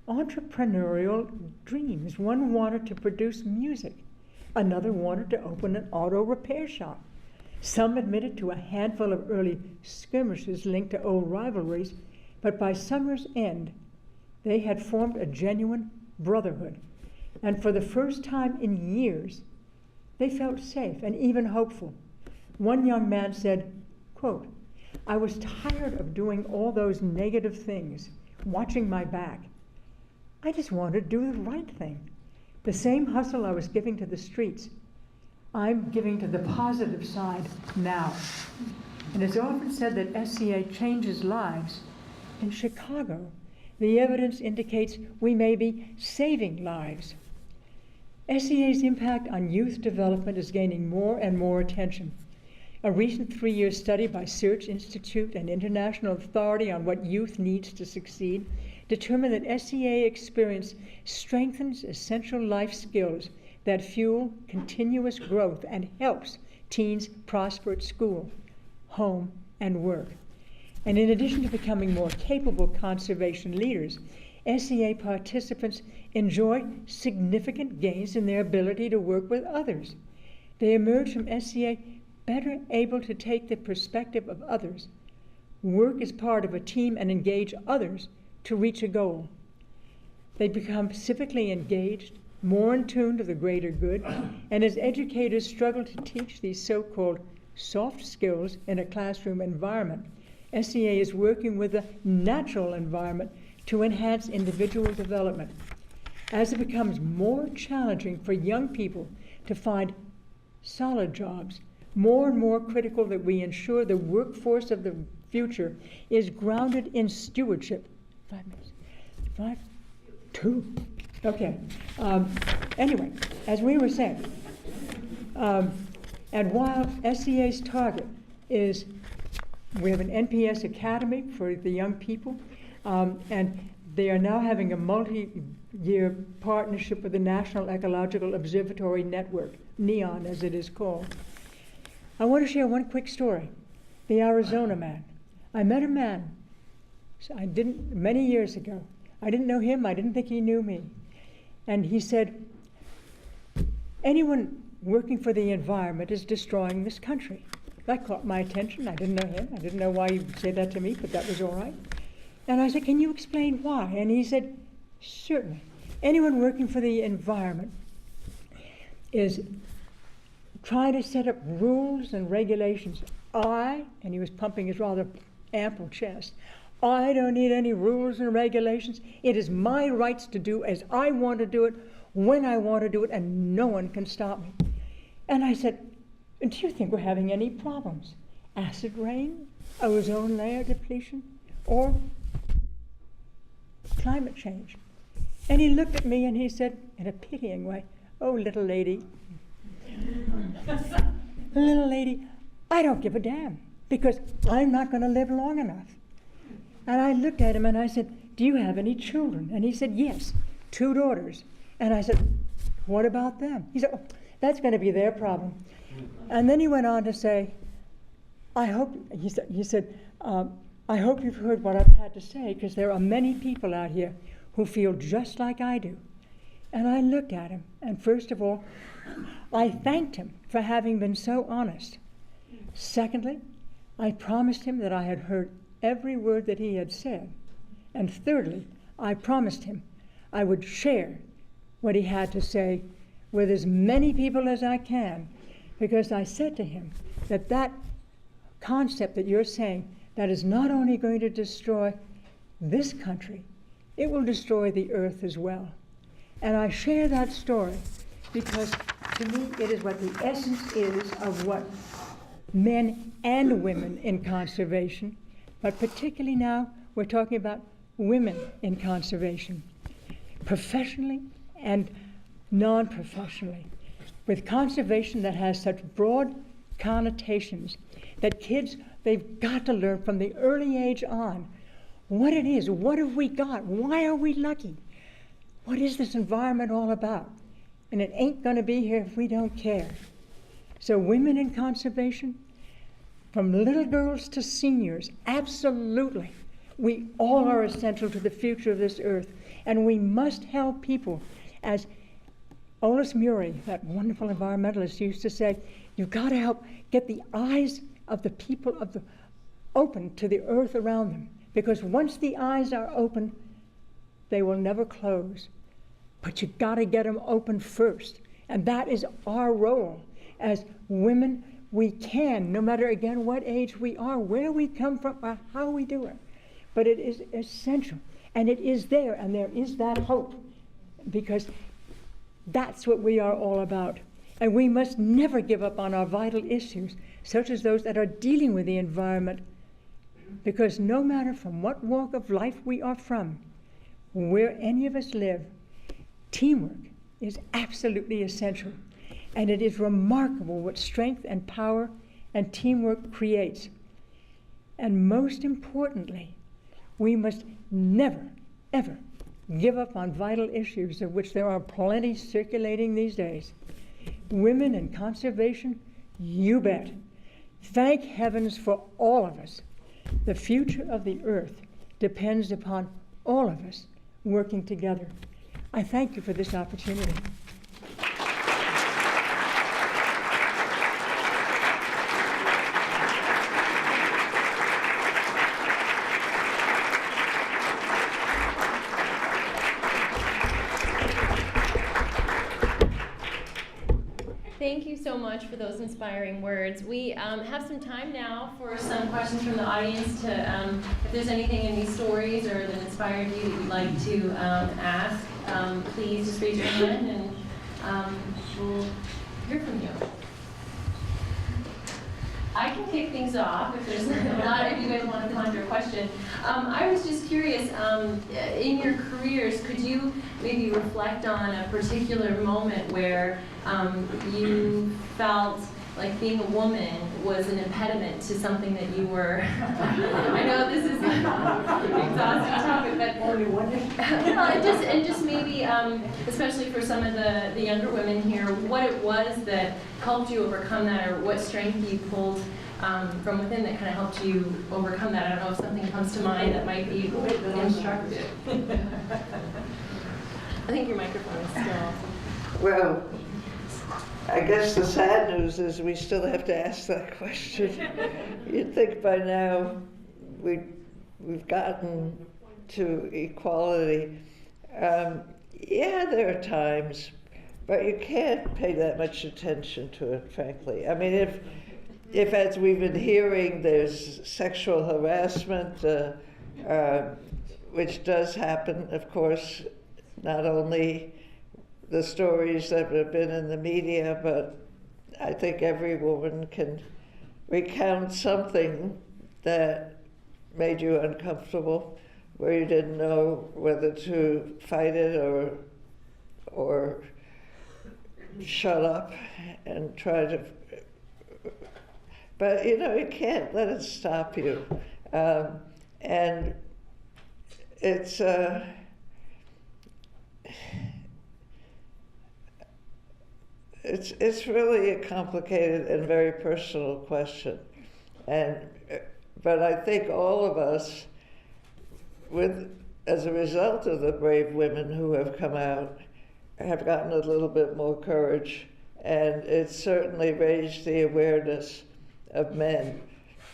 entrepreneurial dreams. One wanted to produce music. Another wanted to open an auto repair shop. Some admitted to a handful of early skirmishes linked to old rivalries, but by summer's end, they had formed a genuine brotherhood. And for the first time in years, they felt safe and even hopeful. One young man said, quote, "I was tired of doing all those negative things, watching my back. I just wanted to do the right thing. The same hustle I was giving to the streets, I'm giving to the positive side now." And it's often said that SCA changes lives. In Chicago, the evidence indicates we may be saving lives. SCA's impact on youth development is gaining more and more attention. A recent 3-year study by Search Institute, an international authority on what youth needs to succeed, determined that SCA experience strengthens essential life skills that fuel continuous growth and helps teens prosper at school, home, and work. And in addition to becoming more capable conservation leaders, SCA participants enjoy significant gains in their ability to work with others. They emerge from SCA better able to take the perspective of others, work as part of a team, and engage others to reach a goal. They become civically engaged, more in tune to the greater good, and as educators struggle to teach these so-called soft skills in a classroom environment, SCA is working with the natural environment to enhance individual development. As it becomes more challenging for young people to find solid jobs, more and more critical that we ensure the workforce of the future is grounded in stewardship. 5 minutes. 5? 2? Okay. Anyway, as we were saying, and while SCA's target is, we have an NPS Academy for the young people, and they are now having a multi-year partnership with the National Ecological Observatory Network, NEON as it is called. I want to share one quick story. The Arizona man. I met a man, many years ago. I didn't know him, I didn't think he knew me. And he said, anyone working for the environment is destroying this country. That caught my attention. I didn't know him. I didn't know why he would say that to me, but that was all right. And I said, can you explain why? And he said, certainly. Anyone working for the environment is trying to set up rules and regulations. And he was pumping his rather ample chest, I don't need any rules and regulations. It is my rights to do as I want to do it, when I want to do it, and no one can stop me. And I said, do you think we're having any problems? Acid rain, ozone layer depletion, or climate change? And he looked at me and he said, in a pitying way, oh, little lady, little lady, I don't give a damn, because I'm not going to live long enough. And I looked at him and I said, do you have any children? And he said, yes, 2 daughters. And I said, what about them? He said, oh, that's going to be their problem. And then he went on to say, I hope you've heard what I've had to say, because there are many people out here who feel just like I do. And I looked at him, and first of all, I thanked him for having been so honest. Secondly, I promised him that I had heard every word that he had said. And thirdly, I promised him I would share what he had to say with as many people as I can, because I said to him that that concept that you're saying, that is not only going to destroy this country, it will destroy the earth as well. And I share that story because to me it is what the essence is of what men and women in conservation, but particularly now we're talking about women in conservation, professionally and non-professionally, with conservation that has such broad connotations that kids, they've got to learn from the early age on what it is, what have we got, why are we lucky, what is this environment all about? And it ain't going to be here if we don't care. So women in conservation, from little girls to seniors, absolutely. We all are essential to the future of this earth, and we must help people. As Olis Murray, that wonderful environmentalist, used to say, you've got to help get the eyes of the people open to the earth around them, because once the eyes are open, they will never close. But you've got to get them open first, and that is our role. As women, we can, no matter, again, what age we are, where we come from, or how we do it. But it is essential, and it is there, and there is that hope, because that's what we are all about. And we must never give up on our vital issues, such as those that are dealing with the environment, because no matter from what walk of life we are from, where any of us live, teamwork is absolutely essential. And it is remarkable what strength and power and teamwork creates. And most importantly, we must never, ever give up on vital issues, of which there are plenty circulating these days. Women in conservation, you bet. Thank heavens for all of us. The future of the earth depends upon all of us working together. I thank you for this opportunity. Thank you so much for those inspiring words. We have some time now for some questions from the audience. If there's anything in these stories or that inspired you that you'd like to ask, please just raise your hand and we'll hear from you. I can kick things off if there's not, if you guys want to conjure a question. I was just curious, in your careers, could you maybe reflect on a particular moment where you felt like being a woman was an impediment to something that you were, I know this is an exhausting topic, but only one. And just maybe, especially for some of the younger women here, what it was that helped you overcome that, or what strength you pulled from within that kind of helped you overcome that. I don't know if something comes to mind that might be instructive. I think your microphone is still. Well, I guess the sad news is we still have to ask that question. You'd think by now we've gotten to equality. Yeah, there are times, but you can't pay that much attention to it, frankly. I mean, if as we've been hearing, there's sexual harassment, which does happen, of course, not only the stories that have been in the media, but I think every woman can recount something that made you uncomfortable, where you didn't know whether to fight it or shut up and try to. But you know, you can't let it stop you, and it's really a complicated and very personal question, but I think all of us, as a result of the brave women who have come out, have gotten a little bit more courage, and it's certainly raised the awareness of men.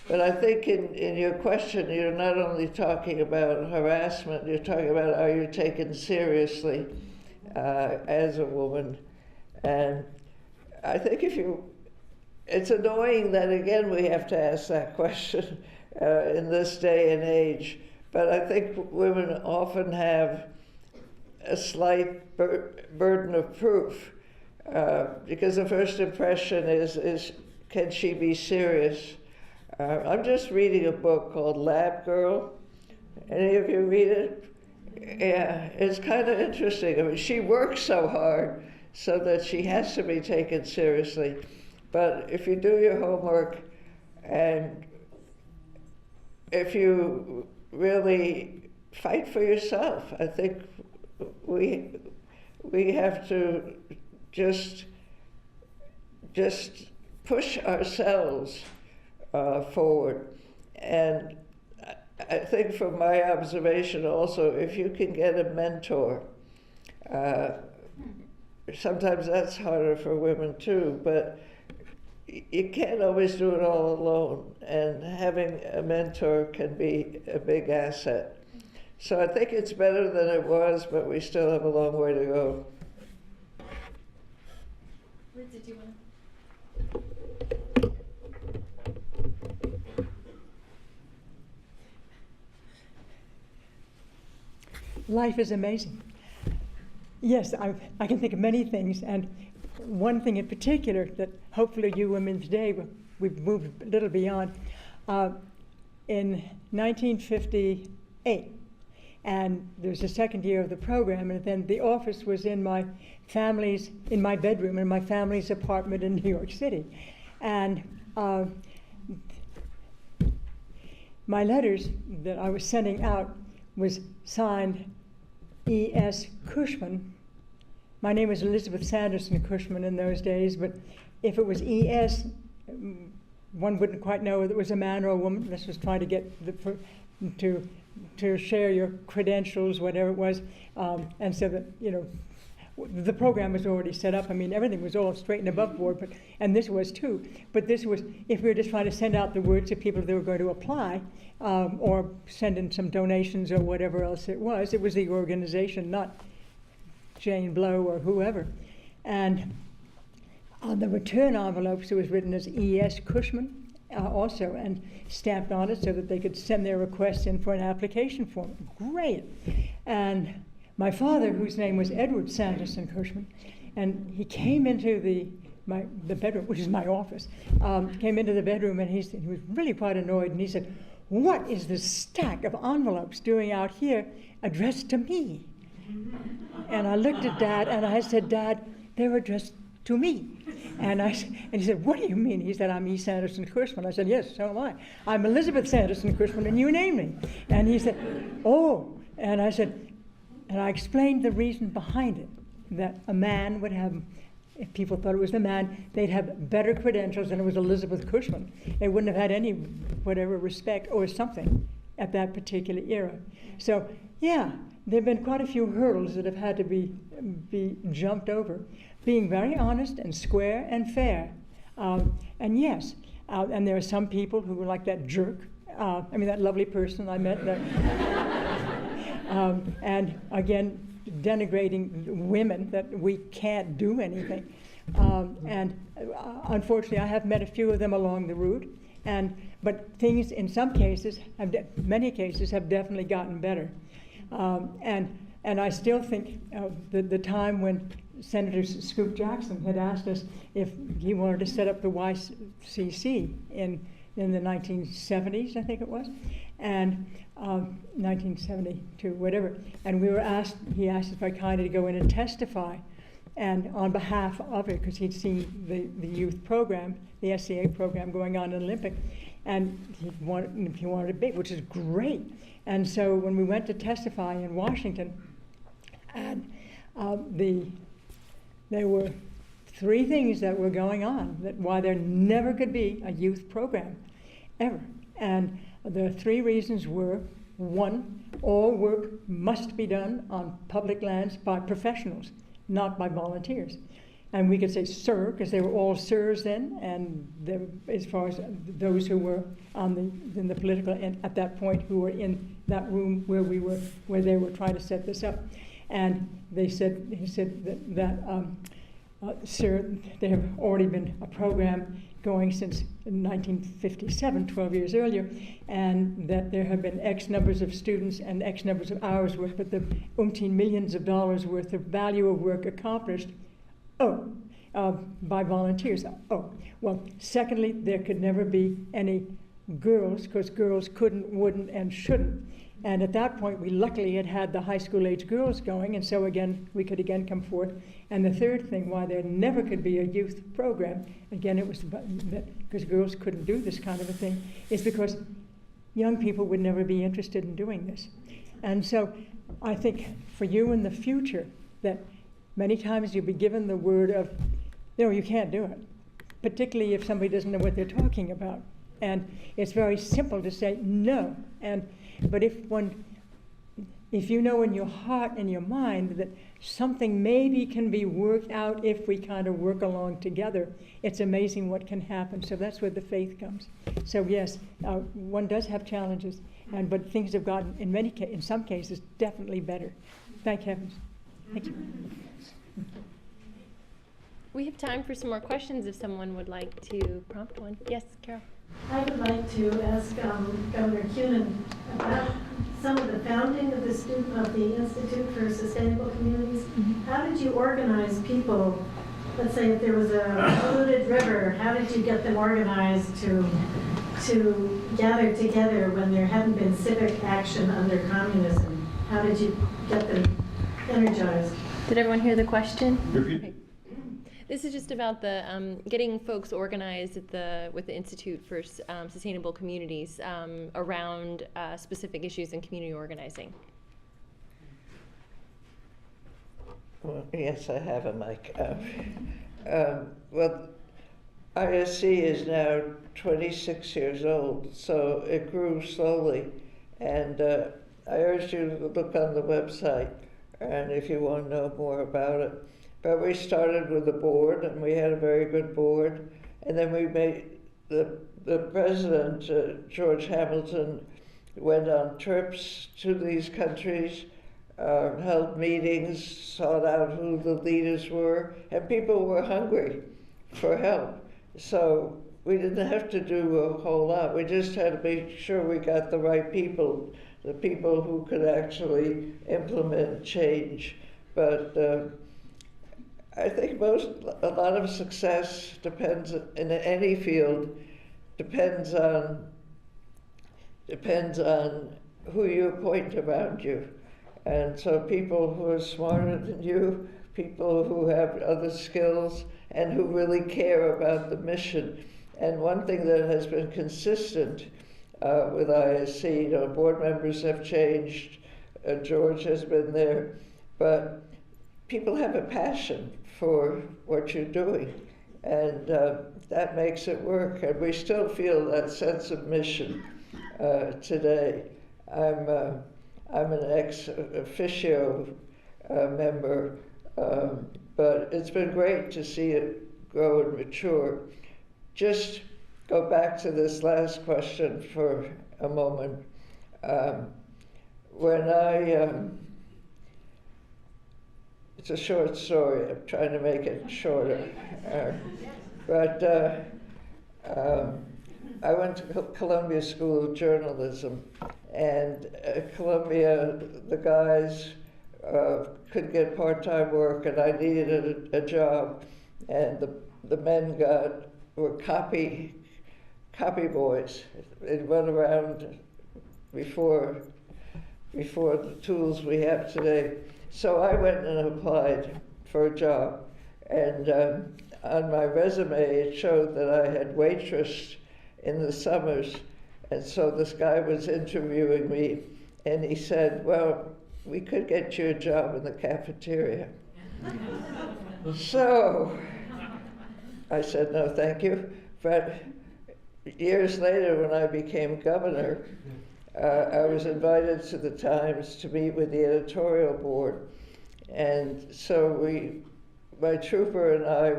But I think in your question, you're not only talking about harassment, you're talking about, are you taken seriously as a woman? And I think it's annoying that again we have to ask that question in this day and age, but I think women often have a slight burden of proof, because the first impression is can she be serious? I'm just reading a book called Lab Girl. Any of you read it? Yeah, it's kind of interesting. I mean, she works so hard so that she has to be taken seriously. But if you do your homework and if you really fight for yourself, I think we have to just push ourselves forward. And I think from my observation also, if you can get a mentor, sometimes that's harder for women too, but you can't always do it all alone, and having a mentor can be a big asset. So I think it's better than it was, but we still have a long way to go. Liz, did you want to? Life is amazing. Yes, I can think of many things, and one thing in particular that hopefully you women today, we've moved a little beyond. In 1958, and there was the second year of the program, and then the office was in my bedroom in my family's apartment in New York City. And my letters that I was sending out was signed E.S. Cushman. My name was Elizabeth Sanderson Cushman in those days, but if it was E.S., one wouldn't quite know whether it was a man or a woman. This was trying to get to share your credentials, whatever it was, and so that, you know, the program was already set up. I mean, everything was all straight and above board, and this was too. But this was, if we were just trying to send out the words to people that were going to apply, or send in some donations or whatever else it was the organization, not Jane Blow or whoever. And on the return envelopes, it was written as E.S. Cushman also, and stamped on it so that they could send their requests in for an application form. Great. And my father, whose name was Edward Sanderson Cushman, and he came into the bedroom, which is my office, came into the bedroom, and he was really quite annoyed, and he said, "What is this stack of envelopes doing out here addressed to me?" And I looked at Dad, and I said, "Dad, they're addressed to me." And he said, "What do you mean?" He said, "I'm E. Sanderson Cushman." I said, "Yes, so am I. I'm Elizabeth Sanderson Cushman, and you named me." And he said, "Oh." And I said, and I explained the reason behind it, that a man would have, if people thought it was the man, they'd have better credentials than it was Elizabeth Cushman. They wouldn't have had any whatever respect or something at that particular era. So yeah, there have been quite a few hurdles that have had to be jumped over. being very honest and square and fair. And yes, and there are some people who are like that jerk. That lovely person I met. And again, denigrating women, that we can't do anything. Unfortunately, I have met a few of them along the route. But things, in some cases, many cases, have definitely gotten better. And I still think the time when Senator Scoop Jackson had asked us if he wanted to set up the YCC in the 1970s, I think it was, and 1972, whatever. And he asked if I kindly to go in and testify, and on behalf of it, because he'd seen the youth program, the SCA program going on in Olympic, and he wanted to be, which is great. And so when we went to testify in Washington, and there were three things that were going on, that why there never could be a youth program, ever. And the three reasons were: one, all work must be done on public lands by professionals, not by volunteers. And we could say "sir," because they were all sirs then, and as far as those who were in the political end at that point, who were in that room where they were trying to set this up. And he said that sir, there have already been a program going since 1957, 12 years earlier, and that there have been X numbers of students and X numbers of hours worth, but the umpteen millions of dollars worth of value of work accomplished, by volunteers. Well, secondly, there could never be any girls, because girls couldn't, wouldn't, and shouldn't. And at that point, we luckily had the high school age girls going, and so again, we could again come forth. And the third thing, why there never could be a youth program, again, it was because girls couldn't do this kind of a thing, is because young people would never be interested in doing this. And so I think for you in the future, that many times you'll be given the word of, you can't do it, particularly if somebody doesn't know what they're talking about. And it's very simple to say no. But if you know in your heart and your mind that something maybe can be worked out if we kind of work along together, it's amazing what can happen. So that's where the faith comes. So yes, one does have challenges, but things have gotten, in some cases, definitely better. Thank heavens. Thank you. We have time for some more questions if someone would like to prompt one. Yes, Carol. I would like to ask Governor Kunin about some of the founding of the Institute for Sustainable Communities. Mm-hmm. How did you organize people? Let's say if there was a polluted river, how did you get them organized to gather together when there hadn't been civic action under communism? How did you get them energized? Did everyone hear the question? Repeat. Okay. This is just about the getting folks organized with the Institute for Sustainable Communities around specific issues in community organizing. Well, yes, I have a mic. Well, ISC is now 26 years old, so it grew slowly. And I urge you to look on the website, and if you want to know more about it. But we started with a board, and we had a very good board. And then we made the president, George Hamilton, went on trips to these countries, held meetings, sought out who the leaders were, and people were hungry for help. So we didn't have to do a whole lot. We just had to make sure we got the right people, the people who could actually implement change. But I think a lot of success depends in any field, depends on who you appoint around you. And so people who are smarter than you, people who have other skills, and who really care about the mission. And one thing that has been consistent with ISC, board members have changed, George has been there, but people have a passion for what you're doing, and that makes it work. And we still feel that sense of mission today. I'm an ex officio member But it's been great to see it grow and mature. Just go back to this last question for a moment. It's a short story, I'm trying to make it shorter. I went to Columbia School of Journalism, and at Columbia, the guys could get part-time work, and I needed a job, and the men were copy boys. They run around before the tools we have today. So I went and applied for a job, and on my resume it showed that I had waitressed in the summers, and so this guy was interviewing me, and he said, well, we could get you a job in the cafeteria. So I said, no, thank you. But years later, when I became governor, I was invited to the Times to meet with the editorial board. And so my trooper and I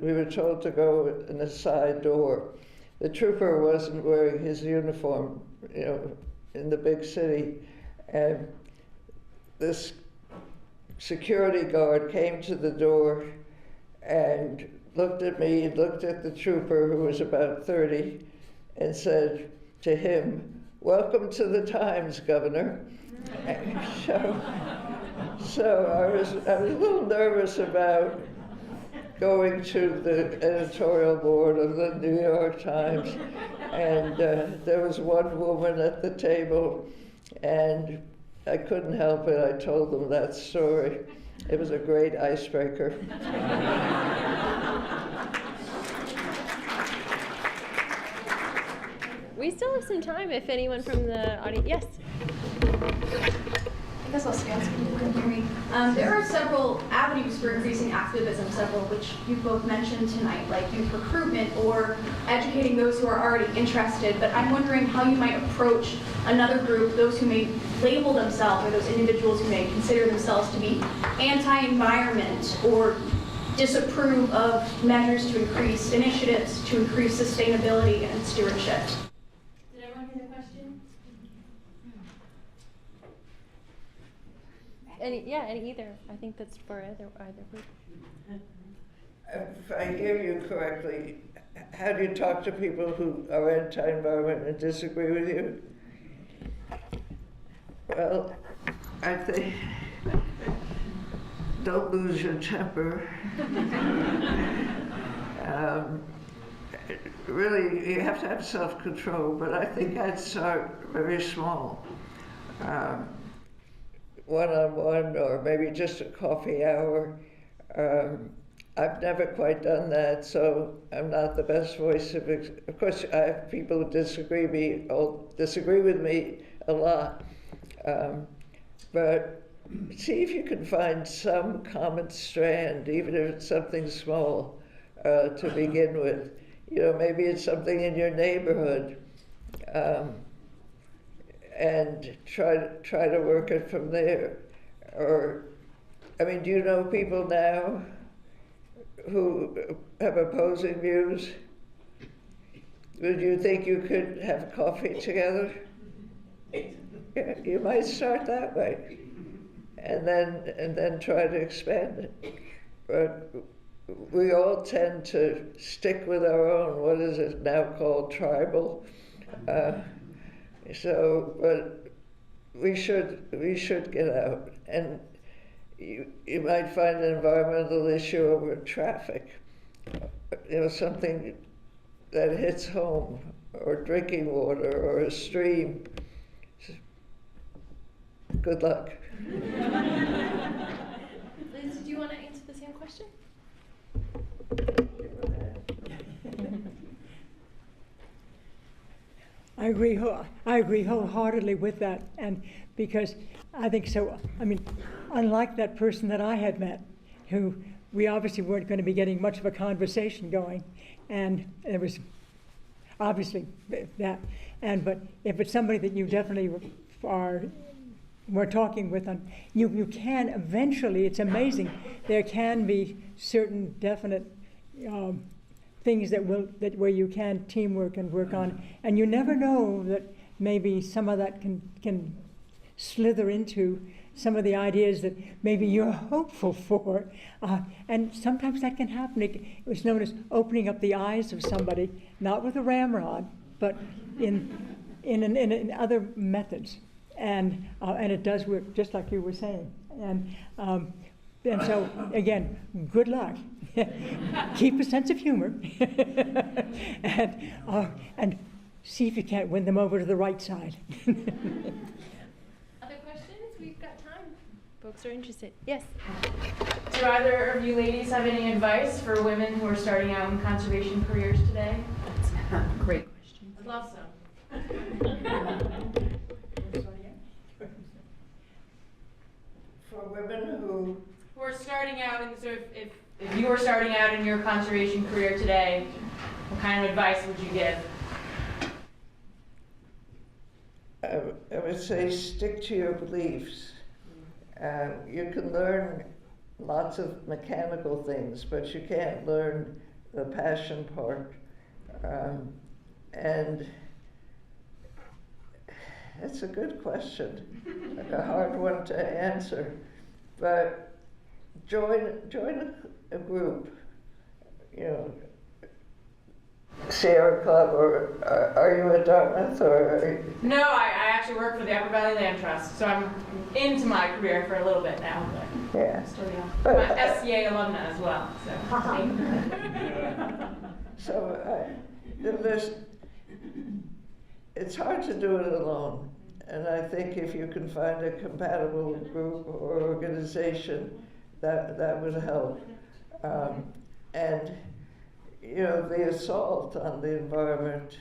we were told to go in a side door. The trooper wasn't wearing his uniform, in the big city. And this security guard came to the door and looked at me, looked at the trooper, who was about 30, and said to him, welcome to the Times, Governor. So I was a little nervous about going to the editorial board of the New York Times, and there was one woman at the table, and I couldn't help it. I told them that story. It was a great icebreaker. We still have some time if anyone from the audience, yes. I guess I'll stand so people can hear me. There are several avenues for increasing activism, several which you both mentioned tonight, like youth recruitment or educating those who are already interested. But I'm wondering how you might approach another group, those who may label themselves, or those individuals who may consider themselves to be anti-environment or disapprove of measures to increase initiatives to increase sustainability and stewardship. Did everyone hear the question? Any either. I think that's for either group. If I hear you correctly, how do you talk to people who are anti-environment and disagree with you? Well, I think don't lose your temper. Really, you have to have self-control, but I think I'd start very small. One-on-one, or maybe just a coffee hour. I've never quite done that, so I'm not the best voice of course, I have people who disagree with me a lot. But see if you can find some common strand, even if it's something small, to begin with. Maybe it's something in your neighborhood, and try to work it from there. Or, do you know people now who have opposing views? Would you think you could have coffee together? You might start that way, and then try to expand it. But we all tend to stick with our own, what is it now called, tribal. But we should get out, and you might find an environmental issue over traffic, something that hits home, or drinking water, or a stream. Good luck. Liz, do you want to answer the same question? I agree wholeheartedly with that, and because I think so. Unlike that person that I had met, who we obviously weren't going to be getting much of a conversation going, and it was obviously that. But if it's somebody that you definitely are we're talking with them, you can eventually, it's amazing, there can be certain definite things where you can teamwork and work on, and you never know that maybe some of that can slither into some of the ideas that maybe you're hopeful for, and sometimes that can happen. It was known as opening up the eyes of somebody, not with a ramrod, but in other methods, and it does work, just like you were saying, and so again, good luck. Keep a sense of humor, and see if you can't win them over to the right side. Other questions? We've got time. Folks are interested. Yes. Do either of you ladies have any advice for women who are starting out in conservation careers today? Great question. I'd love some. For women who We're starting out, and so if you were starting out in your conservation career today, what kind of advice would you give? I would say stick to your beliefs. You can learn lots of mechanical things, but you can't learn the passion part. And it's a good question, like a hard one to answer. But join a group, Sierra Club, or are you at Dartmouth, or are you? No, I actually work for the Upper Valley Land Trust, so I'm into my career for a little bit now, but Yeah. I'm still young. I'm an SCA alumna as well, so. So it's hard to do it alone, and I think if you can find a compatible group or organization, that would help. And the assault on the environment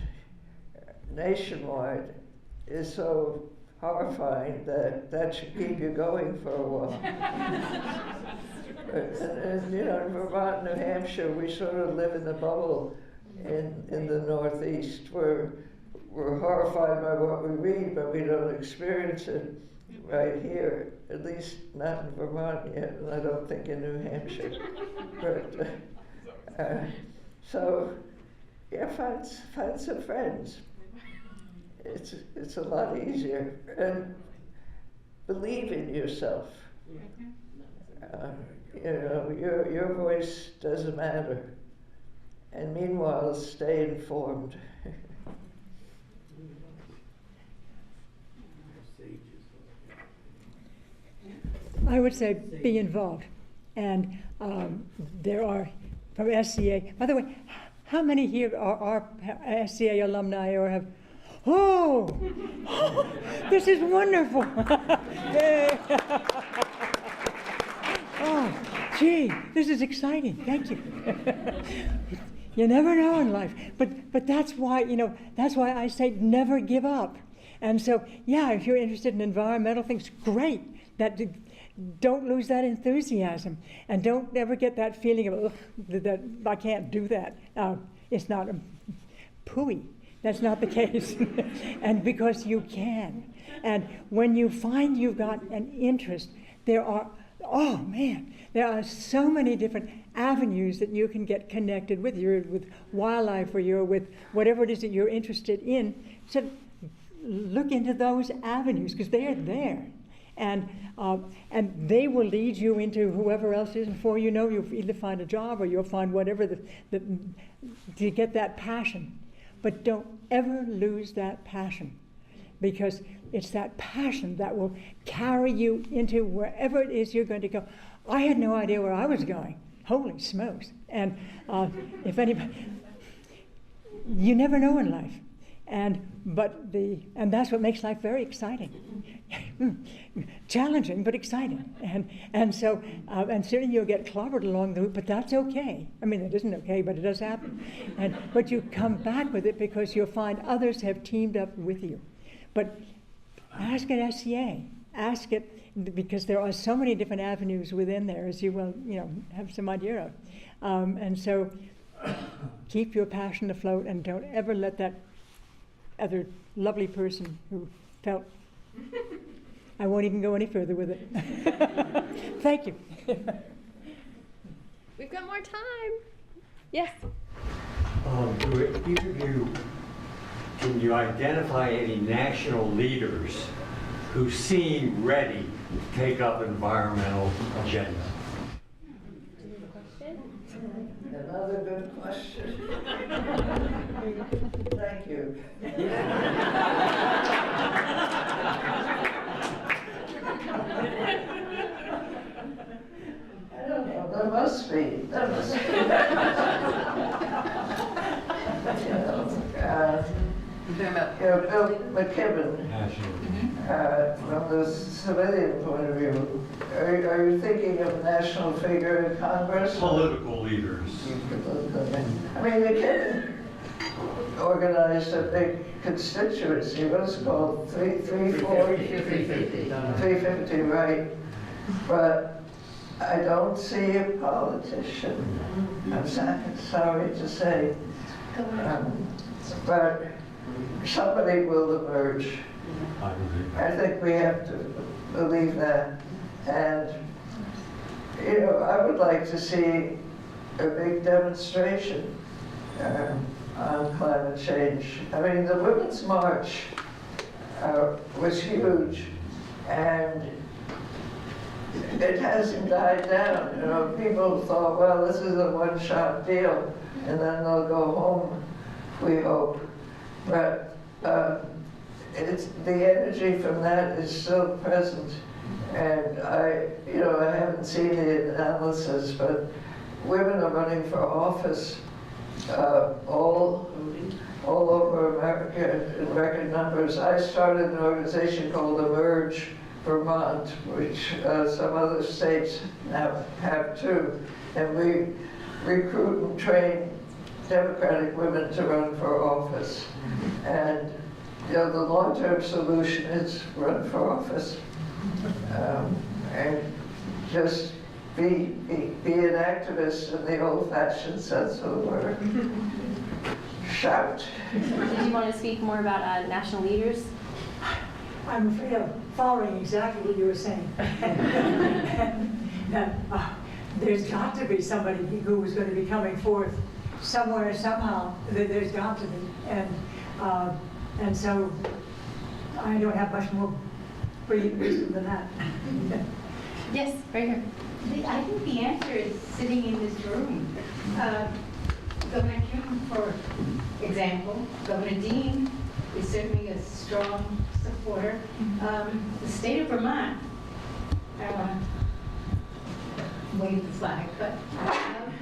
nationwide is so horrifying that should keep you going for a while. and in Vermont, New Hampshire, we sort of live in a bubble in the Northeast where we're horrified by what we read, but we don't experience it right here, at least not in Vermont yet, and I don't think in New Hampshire. But so, yeah, find some friends. It's a lot easier, and believe in yourself. Your voice doesn't matter, and meanwhile, stay informed. I would say be involved, and there are from SCA. By the way, how many here are SCA alumni or have? Oh, this is wonderful! Yay. Oh, gee, this is exciting. Thank you. You never know in life, but that's why that's why I say never give up. And so, yeah, if you're interested in environmental things, great. Don't lose that enthusiasm, and don't ever get that feeling of that I can't do that. It's not pooey. That's not the case. And because you can, and when you find you've got an interest, there are so many different avenues that you can get connected with. You're with wildlife, or you're with whatever it is that you're interested in. So look into those avenues, because they are there. And they will lead you into whoever else is. Before you know, you'll either find a job or you'll find whatever to get that passion. But don't ever lose that passion, because it's that passion that will carry you into wherever it is you're going to go. I had no idea where I was going. Holy smokes! And if anybody, you never know in life. And that's what makes life very exciting, challenging but exciting, and so certainly you'll get clobbered along the route, but that's okay. I mean, it isn't okay, but it does happen, but you come back with it because you'll find others have teamed up with you. But ask at SCA, ask it, because there are so many different avenues within there, as you will have some idea of, and so keep your passion afloat, and don't ever let that other lovely person who felt I won't even go any further with it. Thank you. We've got more time. Yes. Do either of you, can you identify any national leaders who seem ready to take up environmental agenda? Another good question. Thank you. I don't know, there must be. Bill McKibben, from the civilian point of view, are you thinking of a national figure in Congress? Political leaders. I mean, McKibben organized a big constituency, what is it called, 350, right? But I don't see a politician, I'm sorry to say. But somebody will emerge. I think we have to believe that. And, you know, I would like to see a big demonstration on climate change. I mean, the Women's March was huge, and it hasn't died down. You know, people thought, well, this is a one-shot deal, and then they'll go home, we hope. But it's, the energy from that is still present. And I haven't seen the analysis, but women are running for office all over America in record numbers. I started an organization called Emerge Vermont, which some other states now have too. And we recruit and train Democratic women to run for office. And the long-term solution is run for office. And just be an activist in the old-fashioned sense of the word. Shout. Did you want to speak more about national leaders? I'm afraid of following exactly what you were saying. There's got to be somebody who is going to be coming forth somewhere, somehow. There's got to be. And so I don't have much more wisdom than that. Yes, right here. I think the answer is sitting in this room. Governor Kunin, for example, Governor Dean is certainly a strong supporter. The state of Vermont, wave the flag, but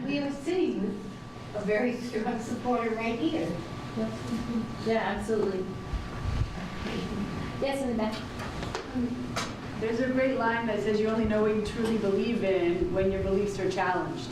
we are sitting with a very strong supporter right here. Yeah, absolutely. Yes, in the back. There's a great line that says you only know what you truly believe in when your beliefs are challenged.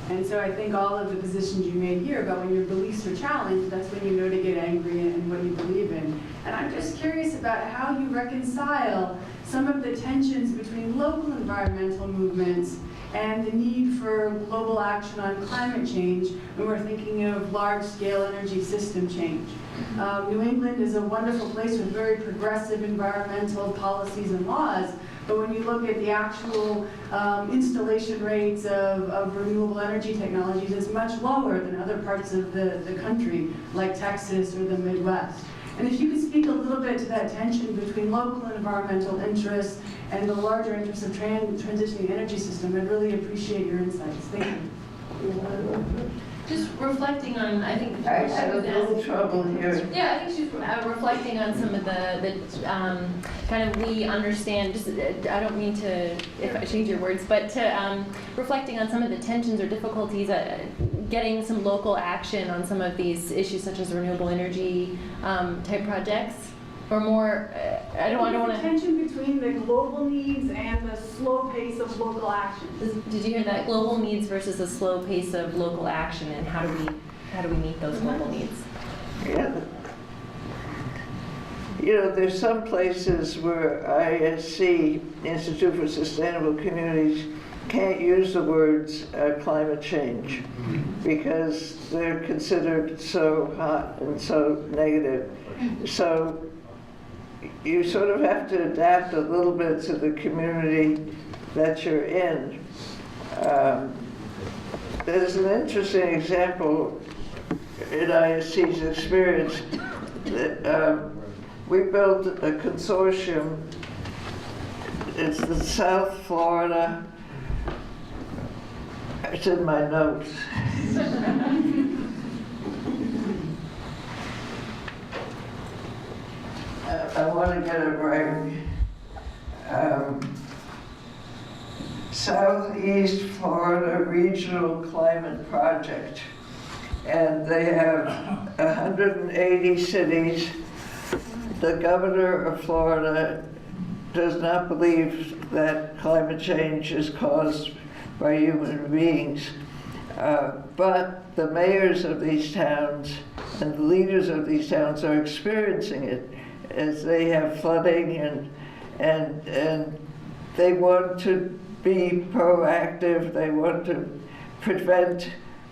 And so I think all of the positions you made here about when your beliefs are challenged, that's when you know to get angry and what you believe in. And I'm just curious about how you reconcile some of the tensions between local environmental movements and the need for global action on climate change when we're thinking of large-scale energy system change. New England is a wonderful place with very progressive environmental policies and laws, but when you look at the actual installation rates of renewable energy technologies, it's much lower than other parts of the country, like Texas or the Midwest. And if you could speak a little bit to that tension between local environmental interests and the larger interests of transitioning the energy system, I'd really appreciate your insights. Thank you. Just reflecting on, I think. I had a little trouble here. Yeah, I think she's reflecting on some of the kind of we understand, just, I don't mean to, if I change your words, but to reflecting on some of the tensions or difficulties, getting some local action on some of these issues such as renewable energy type projects. Or more, I don't want to. Tension between the global needs and the slow pace of local action. Did you hear that? Global needs versus the slow pace of local action, and how do we meet those global needs? Yeah. You know, there's some places where ISC, Institute for Sustainable Communities, can't use the words climate change because they're considered so hot and so negative. So you sort of have to adapt a little bit to the community that you're in. There's an interesting example in ISC's experience that we built a consortium. It's the South Florida, it's in my notes. I want to get it right. Southeast Florida Regional Climate Project. And they have 180 cities. The governor of Florida does not believe that climate change is caused by human beings. But the mayors of these towns and the leaders of these towns are experiencing it as they have flooding and they want to be proactive, they want to prevent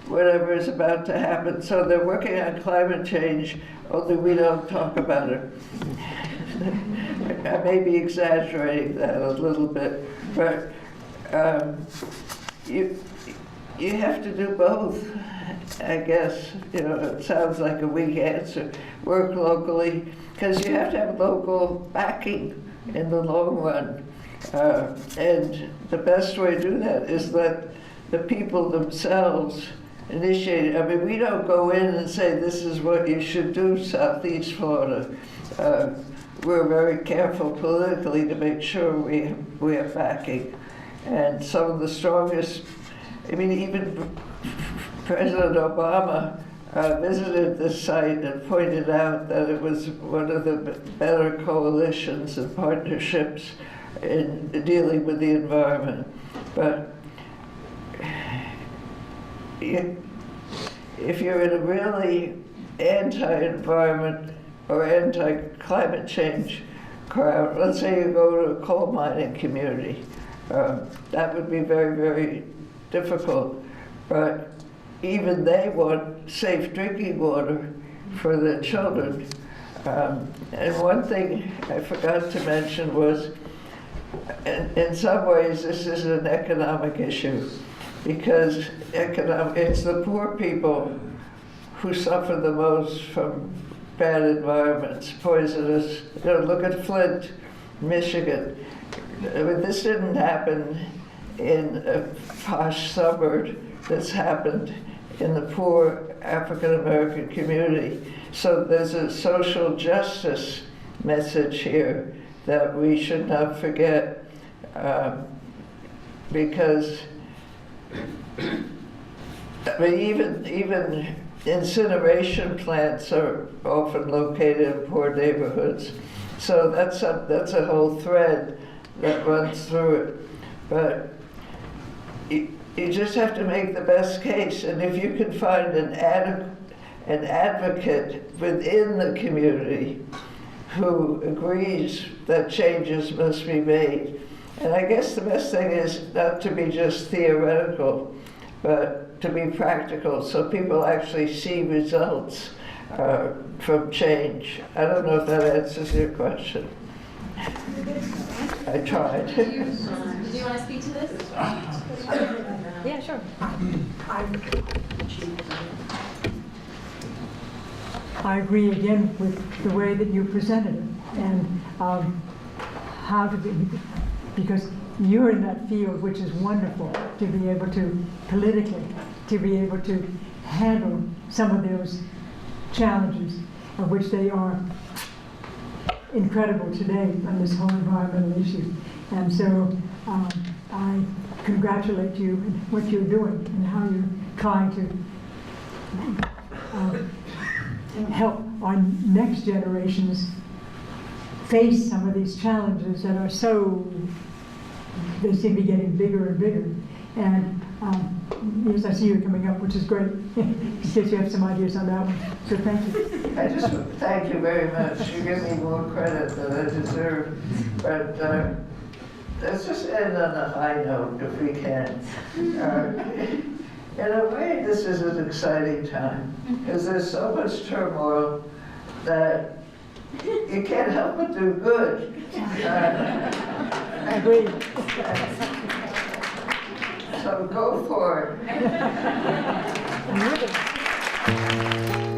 whatever is about to happen. So they're working on climate change, only we don't talk about it. I may be exaggerating that a little bit, but you have to do both, I guess. You know, it sounds like a weak answer. Work locally, because you have to have local backing in the long run. And the best way to do that is let the people themselves initiate it. I mean, we don't go in and say, this is what you should do, Southeast Florida. We're very careful politically to make sure we have backing. And some of the strongest, I mean, even President Obama visited this site and pointed out that it was one of the better coalitions and partnerships in dealing with the environment. But if you're in a really anti-environment or anti-climate change crowd, let's say you go to a coal mining community, that would be very, very difficult. But even they want safe drinking water for their children. And one thing I forgot to mention was, in some ways, this is an economic issue, because it's the poor people who suffer the most from bad environments, poisonous. You know, look at Flint, Michigan. I mean, this didn't happen in a posh suburb. This happened in the poor African American community. So there's a social justice message here that we should not forget, because I mean, even incineration plants are often located in poor neighborhoods. So that's a whole thread that runs through it. But you just have to make the best case, and if you can find an advocate within the community who agrees that changes must be made. And I guess the best thing is not to be just theoretical, but to be practical, so people actually see results from change. I don't know if that answers your question. I tried. Did you want to speak to this? Yeah, sure. I agree again with the way that you presented it, and how to be, because you're in that field, which is wonderful, to be able to politically, to be able to handle some of those challenges, of which they are incredible today on this whole environmental issue. And so I congratulate you on what you're doing and how you're trying to help our next generations face some of these challenges that are they seem to be getting bigger and bigger. And yes, I see you coming up, which is great, in case you have some ideas on that one. So thank you. I just thank you very much. You give me more credit than I deserve. But let's just end on a high note if we can. In a way, this is an exciting time, because there's so much turmoil that You can't help but do good. Agreed. So go for it.